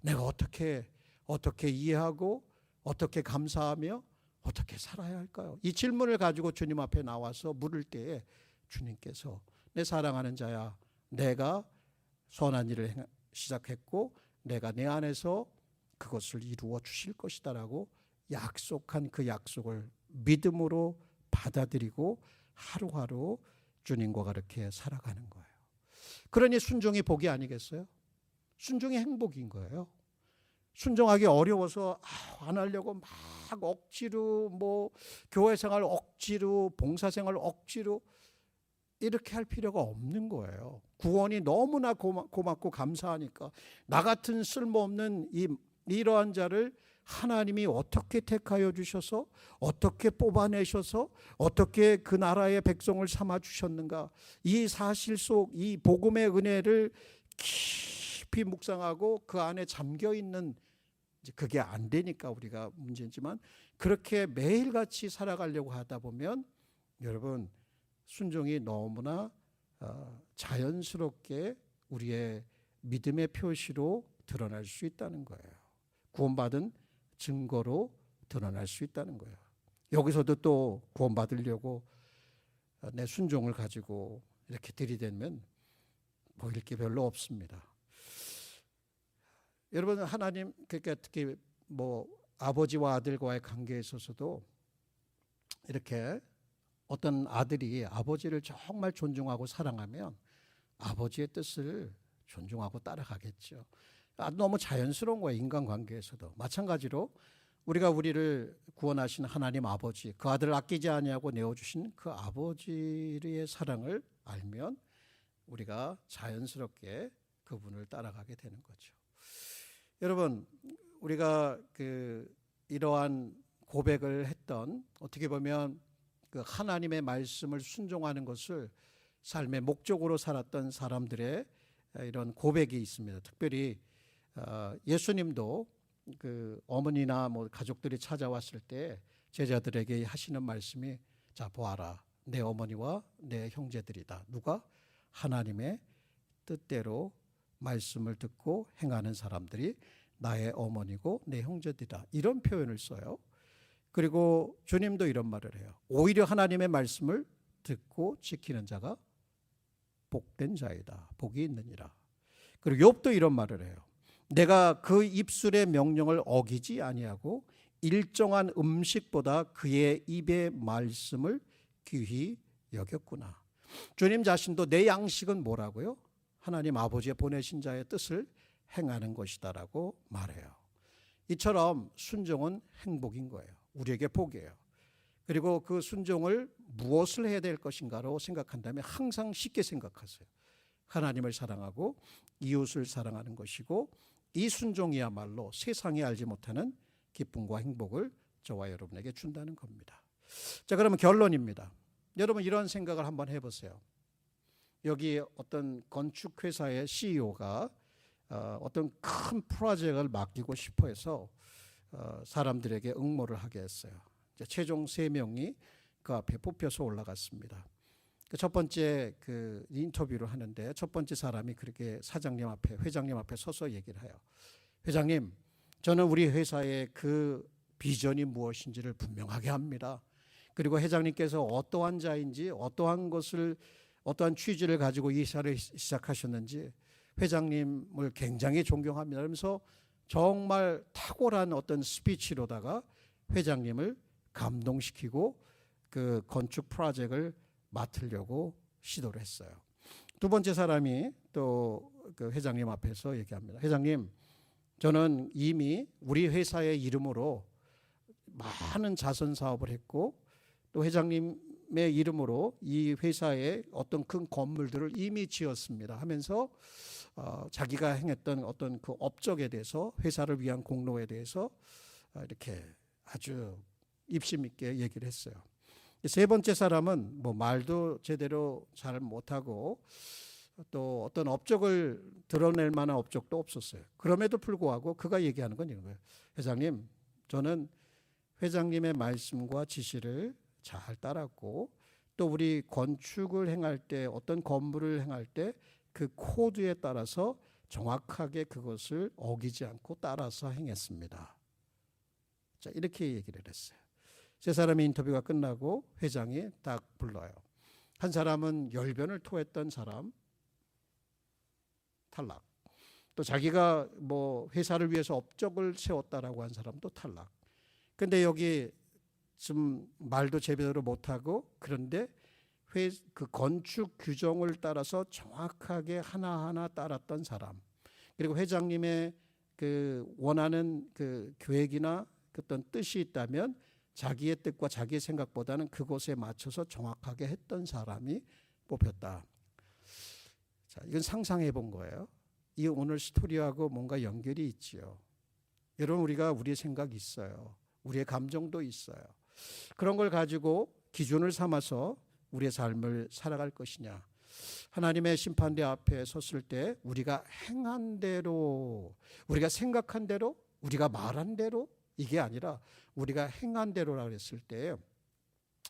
내가 어떻게 이해하고 어떻게 감사하며 어떻게 살아야 할까요? 이 질문을 가지고 주님 앞에 나와서 물을 때에 주님께서 내 사랑하는 자야, 내가 선한 일을 시작했고 내가 내 안에서 그것을 이루어 주실 것이다라고 약속한 그 약속을 믿음으로 받아들이고 하루하루 주님과 그렇게 살아가는 거예요. 그러니 순종이 복이 아니겠어요? 순종이 행복인 거예요. 순종하기 어려워서 안 하려고 막 억지로 교회 생활 억지로, 봉사생활 억지로 이렇게 할 필요가 없는 거예요. 구원이 너무나 고맙고 감사하니까 나 같은 쓸모없는 이러한 자를 하나님이 어떻게 택하여 주셔서 어떻게 뽑아내셔서 어떻게 그 나라의 백성을 삼아 주셨는가, 이 사실 속 이 복음의 은혜를 깊이 묵상하고 그 안에 잠겨 있는, 그게 안 되니까 우리가 문제지만 그렇게 매일같이 살아가려고 하다 보면 여러분, 순종이 너무나 자연스럽게 우리의 믿음의 표시로 드러날 수 있다는 거예요. 구원받은 증거로 드러날 수 있다는 거예요. 여기서도 또 구원받으려고 내 순종을 가지고 이렇게 들이대면 보일 게 별로 없습니다. 여러분, 하나님, 그러니까 특히 아버지와 아들과의 관계에 있어서도 이렇게 어떤 아들이 아버지를 정말 존중하고 사랑하면 아버지의 뜻을 존중하고 따라가겠죠. 너무 자연스러운 거예요. 인간관계에서도 마찬가지로 우리를 구원하신 하나님 아버지, 그 아들을 아끼지 아니하고 내어주신 그 아버지의 사랑을 알면 우리가 자연스럽게 그분을 따라가게 되는 거죠. 여러분, 우리가 이러한 고백을 했던, 어떻게 보면 그 하나님의 말씀을 순종하는 것을 삶의 목적으로 살았던 사람들의 이런 고백이 있습니다. 특별히 예수님도 그 어머니나 가족들이 찾아왔을 때 제자들에게 하시는 말씀이, 자 보아라, 내 어머니와 내 형제들이다. 누가? 하나님의 뜻대로 말씀을 듣고 행하는 사람들이 나의 어머니고 내 형제들이다. 이런 표현을 써요. 그리고 주님도 이런 말을 해요. 오히려 하나님의 말씀을 듣고 지키는 자가 복된 자이다. 복이 있느니라. 그리고 욥도 이런 말을 해요. 내가 그 입술의 명령을 어기지 아니하고 일정한 음식보다 그의 입의 말씀을 귀히 여겼구나. 주님 자신도 내 양식은 뭐라고요? 하나님 아버지의 보내신 자의 뜻을 행하는 것이다라고 말해요. 이처럼 순종은 행복인 거예요. 우리에게 복이에요. 그리고 그 순종을 무엇을 해야 될 것인가로 생각한다면 항상 쉽게 생각하세요. 하나님을 사랑하고 이웃을 사랑하는 것이고, 이 순종이야말로 세상이 알지 못하는 기쁨과 행복을 저와 여러분에게 준다는 겁니다. 자, 그러면 결론입니다. 여러분, 이런 생각을 한번 해보세요. 여기 어떤 건축회사의 CEO가 어떤 큰 프로젝트를 맡기고 싶어 해서 사람들에게 응모를 하게 했어요. 최종 3명이 그 앞에 뽑혀서 올라갔습니다. 첫 번째 그 인터뷰를 하는데 첫 번째 사람이 그렇게 사장님 앞에, 회장님 앞에 서서 얘기를 해요. 회장님, 저는 우리 회사의 그 비전이 무엇인지를 분명하게 합니다. 그리고 회장님께서 어떠한 자인지, 어떠한 취지를 가지고 이 회사를 시작하셨는지 회장님을 굉장히 존경합니다. 그러면서 정말 탁월한 어떤 스피치로다가 회장님을 감동시키고 그 건축 프로젝트를 맡으려고 시도를 했어요. 두 번째 사람이 또 그 회장님 앞에서 얘기합니다. 회장님, 저는 이미 우리 회사의 이름으로 많은 자선 사업을 했고 또 회장님의 이름으로 이 회사의 어떤 큰 건물들을 이미 지었습니다 하면서 자기가 행했던 어떤 그 업적에 대해서, 회사를 위한 공로에 대해서 이렇게 아주 입심 있게 얘기를 했어요. 세 번째 사람은 뭐 말도 제대로 잘 못하고 또 어떤 업적을 드러낼 만한 업적도 없었어요. 그럼에도 불구하고 그가 얘기하는 건 이런 거예요. 회장님, 저는 회장님의 말씀과 지시를 잘 따랐고 또 우리 건축을 행할 때, 어떤 건물을 행할 때 그 코드에 따라서 정확하게 그것을 어기지 않고 따라서 행했습니다. 자, 이렇게 얘기를 했어요. 세 사람의 인터뷰가 끝나고 회장이 딱 불러요. 한 사람은 열변을 토했던 사람 탈락. 또 자기가 뭐 회사를 위해서 업적을 세웠다라고 한 사람도 탈락. 근데 여기 좀 말도 제대로 못하고 그런데 그 건축 규정을 따라서 정확하게 하나하나 따랐던 사람, 그리고 회장님의 그 원하는 그 계획이나 어떤 뜻이 있다면 자기의 뜻과 자기의 생각보다는 그것에 맞춰서 정확하게 했던 사람이 뽑혔다. 자, 이건 상상해 본 거예요. 이 오늘 스토리하고 뭔가 연결이 있지요. 여러분, 우리가 우리의 생각이 있어요. 우리의 감정도 있어요. 그런 걸 가지고 기준을 삼아서 우리의 삶을 살아갈 것이냐. 하나님의 심판대 앞에 섰을 때 우리가 행한 대로, 우리가 생각한 대로, 우리가 말한 대로, 이게 아니라 우리가 행한 대로라고 했을 때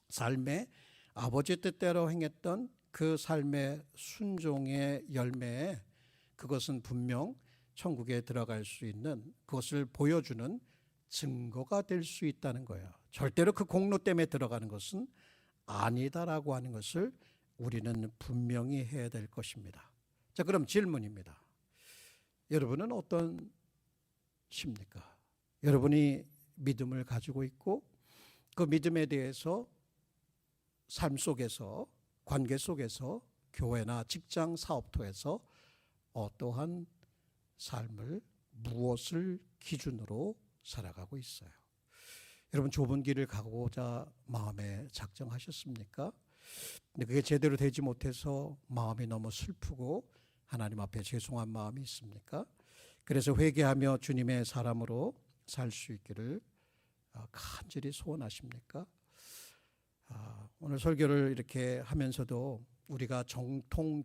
삶에 아버지 뜻대로 행했던 그 삶의 순종의 열매에 그것은 분명 천국에 들어갈 수 있는, 그것을 보여주는 증거가 될 수 있다는 거예요. 절대로 그 공로 때문에 들어가는 것은 아니다라고 하는 것을 우리는 분명히 해야 될 것입니다. 자, 그럼 질문입니다. 여러분은 어떠십니까? 여러분이 믿음을 가지고 있고 그 믿음에 대해서 삶 속에서, 관계 속에서, 교회나 직장, 사업터에서 어떠한 삶을, 무엇을 기준으로 살아가고 있어요? 여러분, 좁은 길을 가고자 마음에 작정하셨습니까? 근데 그게 제대로 되지 못해서 마음이 너무 슬프고 하나님 앞에 죄송한 마음이 있습니까? 그래서 회개하며 주님의 사람으로 살 수 있기를 간절히 소원하십니까? 오늘 설교를 이렇게 하면서도 우리가 정통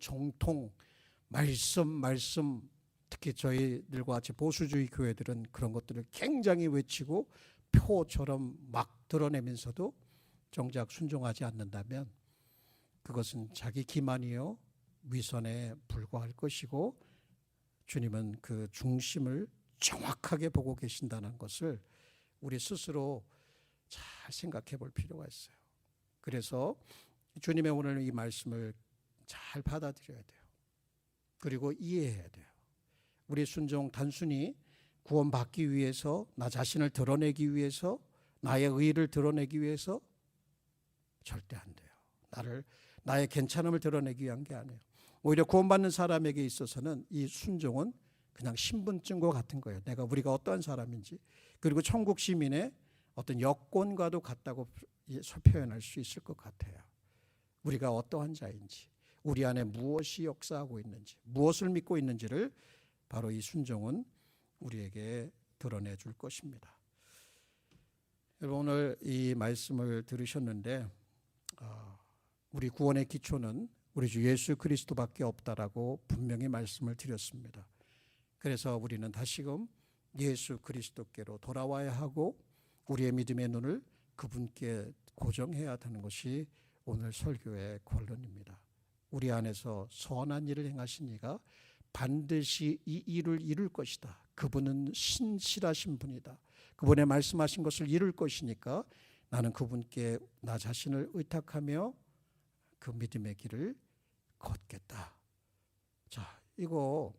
말씀, 특히 저희들과 같이 보수주의 교회들은 그런 것들을 굉장히 외치고 표처럼 막 드러내면서도 정작 순종하지 않는다면 그것은 자기 기만이요 위선에 불과할 것이고 주님은 그 중심을 정확하게 보고 계신다는 것을 우리 스스로 잘 생각해 볼 필요가 있어요. 그래서 주님의 오늘 이 말씀을 잘 받아들여야 돼요. 그리고 이해해야 돼요. 우리 순종 단순히 구원받기 위해서, 나 자신을 드러내기 위해서, 나의 의의를 드러내기 위해서 절대 안 돼요. 나의 괜찮음을 드러내기 위한 게 아니에요. 오히려 구원받는 사람에게 있어서는 이 순종은 그냥 신분증과 같은 거예요. 우리가 어떠한 사람인지, 그리고 천국 시민의 어떤 여권과도 같다고 표현할 수 있을 것 같아요. 우리가 어떠한 자인지, 우리 안에 무엇이 역사하고 있는지, 무엇을 믿고 있는지를 바로 이 순종은 우리에게 드러내 줄 것입니다. 여러분, 오늘 이 말씀을 들으셨는데 우리 구원의 기초는 우리 주 예수 그리스도밖에 없다라고 분명히 말씀을 드렸습니다. 그래서 우리는 다시금 예수 그리스도께로 돌아와야 하고 우리의 믿음의 눈을 그분께 고정해야 하는 것이 오늘 설교의 권론입니다. 우리 안에서 선한 일을 행하신 이가 반드시 이 일을 이룰 것이다. 그분은 신실하신 분이다. 그분의 말씀하신 것을 이룰 것이니까 나는 그분께 나 자신을 의탁하며 그 믿음의 길을 걷겠다. 자, 이거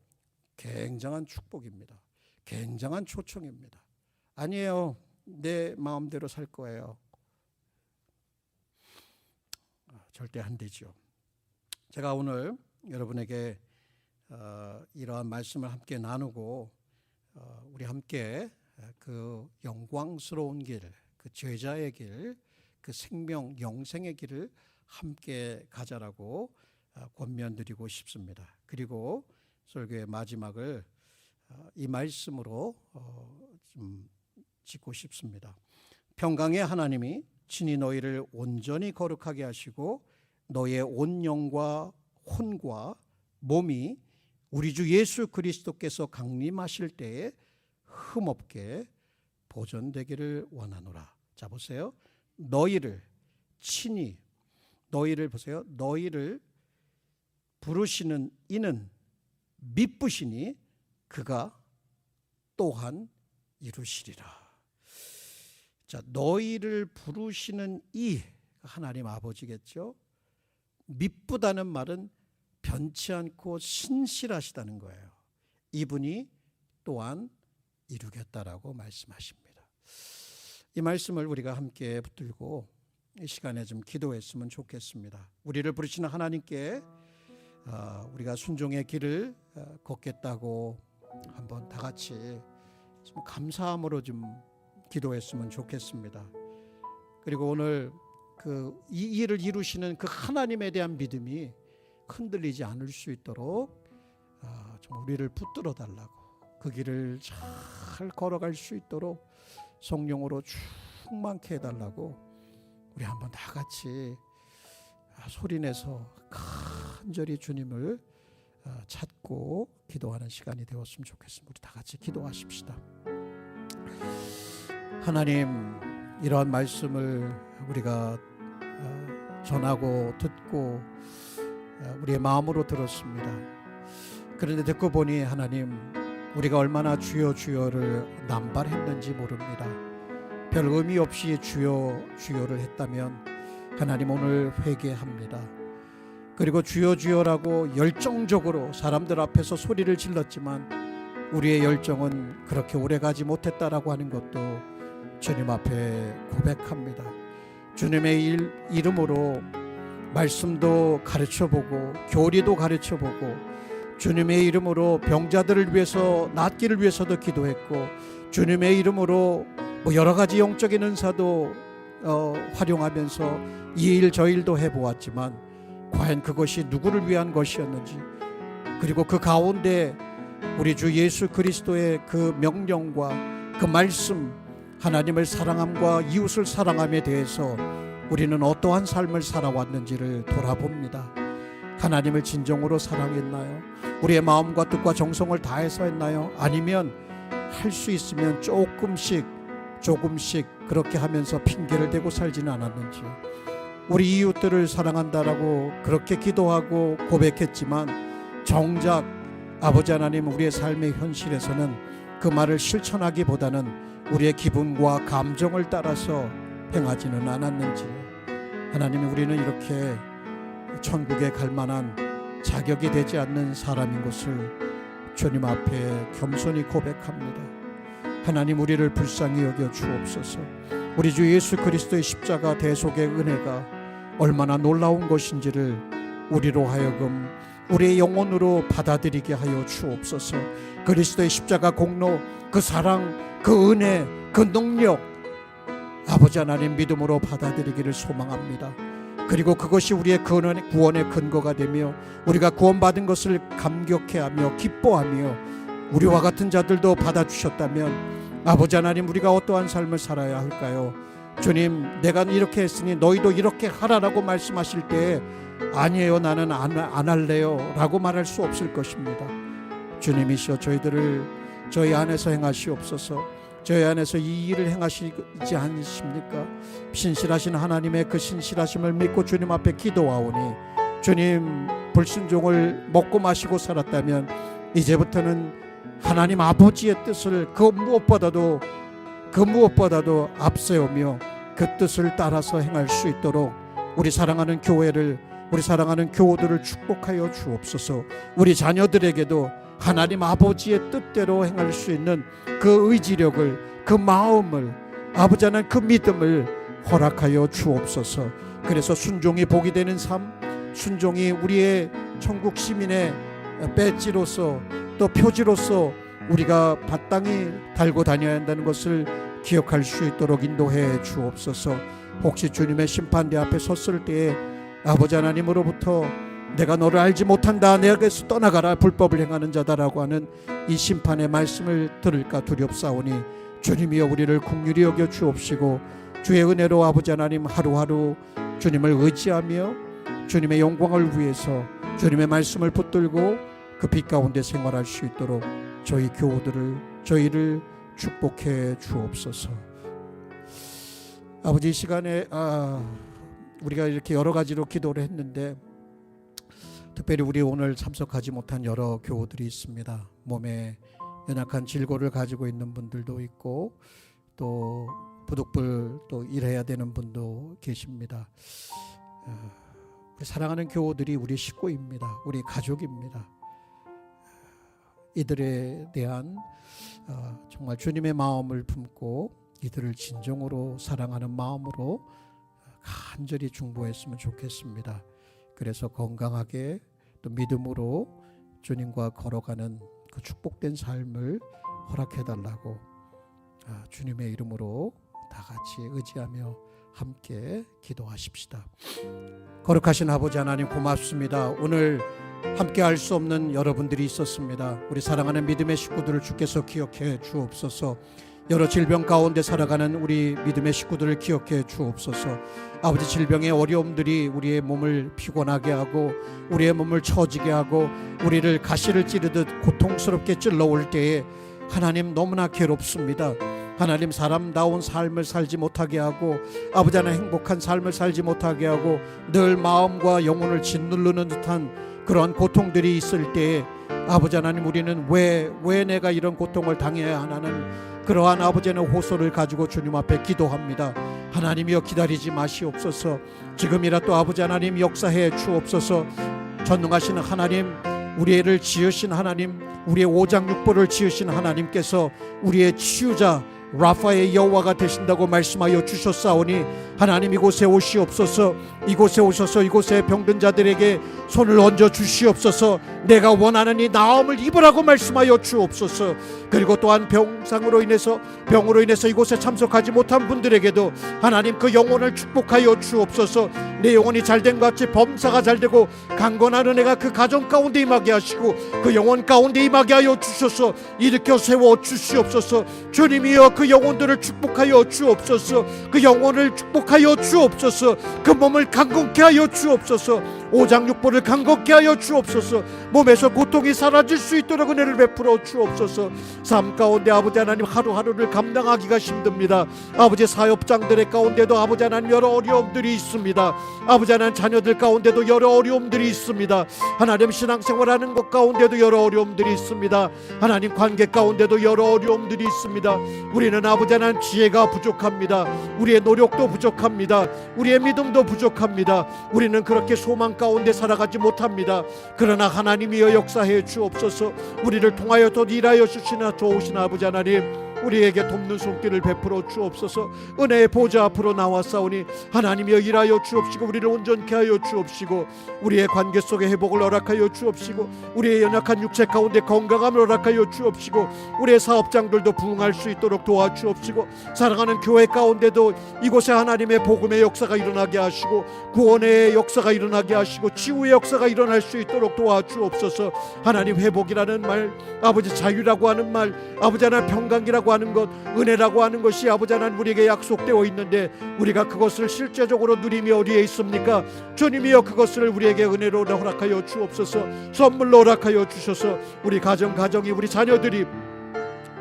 굉장한 축복입니다. 굉장한 초청입니다. 아니에요, 내 마음대로 살 거예요. 절대 안 되죠. 제가 오늘 여러분에게 이러한 말씀을 함께 나누고 우리 함께 그 영광스러운 길, 그 제자의 길, 그 생명 영생의 길을 함께 가자라고 권면드리고 싶습니다. 그리고 설교의 마지막을 이 말씀으로 좀 짓고 싶습니다. 평강의 하나님이 친히 너희를 온전히 거룩하게 하시고 너의 온 영과 혼과 몸이 우리 주 예수 그리스도께서 강림하실 때에 흠없게 보존되기를 원하노라. 자, 보세요. 너희를 친히, 너희를 보세요. 너희를 부르시는 이는 미쁘시니 그가 또한 이루시리라. 자, 너희를 부르시는 이 하나님 아버지겠죠. 미쁘다는 말은 변치 않고 신실하시다는 거예요. 이분이 또한 이루겠다라고 말씀하십니다. 이 말씀을 우리가 함께 붙들고 이 시간에 좀 기도했으면 좋겠습니다. 우리를 부르시는 하나님께 우리가 순종의 길을 걷겠다고 한번 다 같이 좀 감사함으로 좀 기도했으면 좋겠습니다. 그리고 오늘 이 일을 이루시는 그 하나님에 대한 믿음이 흔들리지 않을 수 있도록 좀 우리를 붙들어 달라고, 그 길을 잘 걸어갈 수 있도록 성령으로 충만케 해달라고 우리 한번 다 같이 소리내서 간절히 주님을 찾고 기도하는 시간이 되었으면 좋겠습니다. 우리 다 같이 기도하십시다. 하나님, 이러한 말씀을 우리가 전하고 듣고 우리의 마음으로 들었습니다. 그런데 듣고 보니 하나님, 우리가 얼마나 주여 주여를 남발했는지 모릅니다. 별 의미 없이 주여 주여를 했다면 하나님 오늘 회개합니다. 그리고 주여 주여라고 열정적으로 사람들 앞에서 소리를 질렀지만 우리의 열정은 그렇게 오래가지 못했다라고 하는 것도 주님 앞에 고백합니다. 주님의 이름으로 말씀도 가르쳐보고 교리도 가르쳐보고 주님의 이름으로 병자들을 위해서 낫기를 위해서도 기도했고 주님의 이름으로 여러 가지 영적인 은사도 활용하면서 이 일 저 일도 해보았지만 과연 그것이 누구를 위한 것이었는지, 그리고 그 가운데 우리 주 예수 그리스도의 그 명령과 그 말씀, 하나님을 사랑함과 이웃을 사랑함에 대해서 우리는 어떠한 삶을 살아왔는지를 돌아봅니다. 하나님을 진정으로 사랑했나요? 우리의 마음과 뜻과 정성을 다해서 했나요? 아니면 할 수 있으면 조금씩 그렇게 하면서 핑계를 대고 살지는 않았는지, 우리 이웃들을 사랑한다라고 그렇게 기도하고 고백했지만 정작 아버지 하나님, 우리의 삶의 현실에서는 그 말을 실천하기보다는 우리의 기분과 감정을 따라서 행하지는 않았는지, 하나님, 우리는 이렇게 천국에 갈 만한 자격이 되지 않는 사람인 것을 주님 앞에 겸손히 고백합니다. 하나님, 우리를 불쌍히 여겨 주옵소서. 우리 주 예수 그리스도의 십자가 대속의 은혜가 얼마나 놀라운 것인지를 우리로 하여금 우리의 영혼으로 받아들이게 하여 주옵소서. 그리스도의 십자가 공로, 그 사랑, 그 은혜, 그 능력, 아버지 하나님 믿음으로 받아들이기를 소망합니다. 그리고 그것이 우리의 구원의 근거가 되며 우리가 구원받은 것을 감격해하며 기뻐하며 우리와 같은 자들도 받아주셨다면 아버지 하나님, 우리가 어떠한 삶을 살아야 할까요? 주님, 내가 이렇게 했으니 너희도 이렇게 하라라고 말씀하실 때 아니에요, 나는 안 할래요 라고 말할 수 없을 것입니다. 주님이시여, 저희들을 저희 안에서 행하시옵소서. 저희 안에서 이 일을 행하시지 않으십니까? 신실하신 하나님의 그 신실하심을 믿고 주님 앞에 기도하오니 주님, 불순종을 먹고 마시고 살았다면 이제부터는 하나님 아버지의 뜻을 그 무엇보다도 앞세우며 그 뜻을 따라서 행할 수 있도록 우리 사랑하는 교회를, 우리 사랑하는 교우들을 축복하여 주옵소서. 우리 자녀들에게도 하나님 아버지의 뜻대로 행할 수 있는 그 의지력을, 그 마음을, 아버지 하나님 그 믿음을 허락하여 주옵소서. 그래서 순종이 복이 되는 삶, 순종이 우리의 천국 시민의 배지로서 또 표지로서 우리가 마땅히 달고 다녀야 한다는 것을 기억할 수 있도록 인도해 주옵소서. 혹시 주님의 심판대 앞에 섰을 때에 아버지 하나님으로부터 내가 너를 알지 못한다, 내게서 떠나가라, 불법을 행하는 자다라고 하는 이 심판의 말씀을 들을까 두렵사오니 주님이여 우리를 긍휼히 여겨 주옵시고 주의 은혜로 아버지 하나님 하루하루 주님을 의지하며 주님의 영광을 위해서 주님의 말씀을 붙들고 그 빛 가운데 생활할 수 있도록 저희 저희를 축복해 주옵소서. 아버지, 이 시간에 우리가 이렇게 여러 가지로 기도를 했는데 특별히 우리 오늘 참석하지 못한 여러 교우들이 있습니다. 몸에 연약한 질고를 가지고 있는 분들도 있고 또 부득불 또 일해야 되는 분도 계십니다. 우리 사랑하는 교우들이 우리 식구입니다. 우리 가족입니다. 이들에 대한 정말 주님의 마음을 품고 이들을 진정으로 사랑하는 마음으로 간절히 중보했으면 좋겠습니다. 그래서 건강하게 또 믿음으로 주님과 걸어가는 그 축복된 삶을 허락해달라고 주님의 이름으로 다 같이 의지하며 함께 기도하십시다. 거룩하신 아버지 하나님, 고맙습니다. 오늘 함께 할 수 없는 여러분들이 있었습니다. 우리 사랑하는 믿음의 식구들을 주께서 기억해 주옵소서. 여러 질병 가운데 살아가는 우리 믿음의 식구들을 기억해 주옵소서. 아버지, 질병의 어려움들이 우리의 몸을 피곤하게 하고 우리의 몸을 처지게 하고 우리를 가시를 찌르듯 고통스럽게 찔러올 때에 하나님 너무나 괴롭습니다. 하나님, 사람다운 삶을 살지 못하게 하고 아버지 하나님 행복한 삶을 살지 못하게 하고 늘 마음과 영혼을 짓누르는 듯한 그러한 고통들이 있을 때에 아버지 하나님, 우리는 왜 내가 이런 고통을 당해야 하나는 그러한 아버지 하나님의 호소를 가지고 주님 앞에 기도합니다. 하나님이여, 기다리지 마시옵소서. 지금이라도 아버지 하나님 역사해 주옵소서. 전능하신 하나님, 우리를 지으신 하나님, 우리의 오장육부를 지으신 하나님께서 우리의 치유자 라파의 여호와가 되신다고 말씀하여 주셨사오니 하나님, 이곳에 오시옵소서. 이곳에 오셔서 이곳에 병든 자들에게 손을 얹어 주시옵소서. 내가 원하는 이 나음을 입으라고 말씀하여 주옵소서. 그리고 또한 병으로 인해서 이곳에 참석하지 못한 분들에게도 하나님 그 영혼을 축복하여 주옵소서. 내 영혼이 잘된 것 같이 범사가 잘되고 강건한 은혜가 그 가정 가운데 임하게 하시고 그 영혼 가운데 임하게 하여 주셔서 일으켜 세워 주시옵소서. 주님이여, 그 영혼들을 축복하여 주옵소서. 그 영혼을 축복하여 주옵소서. 그 몸을 강건케 하여 주옵소서. 오장육부를 강건케 하여 주옵소서. 몸에서 고통이 사라질 수 있도록 은혜를 베풀어 주옵소서. 삶 가운데 아버지 하나님 하루하루를 감당하기가 힘듭니다. 아버지, 사업장들의 가운데도 아버지 하나님 여러 어려움들이 있습니다. 아버지 하나님 자녀들 가운데도 여러 어려움들이 있습니다. 하나님 신앙생활하는 것 가운데도 여러 어려움들이 있습니다. 하나님 관계 가운데도 여러 어려움들이 있습니다. 우리는 아버지 하나님 지혜가 부족합니다. 우리의 노력도 부족합니다. 우리의 믿음도 부족합니다. 우리는 그렇게 소망 가운데 살아가지 못합니다. 그러나 하나님이여 역사해 주옵소서. 우리를 통하여 또 일하여 주시나 좋으신 아버지 하나님, 우리에게 돕는 손길을 베풀어 주옵소서. 은혜의 보좌 앞으로 나왔사오니 하나님이여 일하여 주옵시고 우리를 온전케 하여 주옵시고 우리의 관계 속에 회복을 허락하여 주옵시고 우리의 연약한 육체 가운데 건강함을 허락하여 주옵시고 우리의 사업장들도 부흥할 수 있도록 도와주옵시고 사랑하는 교회 가운데도 이곳에 하나님의 복음의 역사가 일어나게 하시고 구원의 역사가 일어나게 하시고 치유의 역사가 일어날 수 있도록 도와주옵소서. 하나님, 회복이라는 말, 아버지 자유라고 하는 말, 아버지 하나님 평강이라고 하는 것, 은혜라고 하는 것이 아버지 하나님 우리에게 약속되어 있는데 우리가 그것을 실제적으로 누림이 어디에 있습니까? 주님이여, 그것을 우리에게 은혜로 허락하여 주옵소서. 선물로 허락하여 주셔서 우리 가정이 우리 자녀들이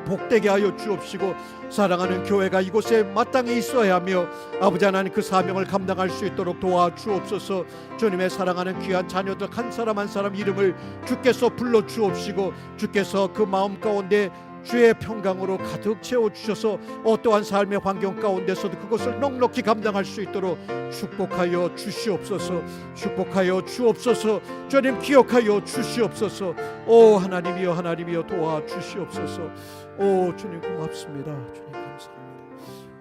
복되게 하여 주옵시고 사랑하는 교회가 이곳에 마땅히 있어야 하며 아버지 하나님 그 사명을 감당할 수 있도록 도와주옵소서. 주님의 사랑하는 귀한 자녀들 한 사람 한 사람 이름을 주께서 불러 주옵시고 주께서 그 마음 가운데 주의 평강으로 가득 채워주셔서 어떠한 삶의 환경 가운데서도 그것을 넉넉히 감당할 수 있도록 축복하여 주시옵소서. 축복하여 주옵소서. 주님 기억하여 주시옵소서. 오 하나님이여 하나님이여 도와주시옵소서. 오 주님 고맙습니다. 주님 감사합니다.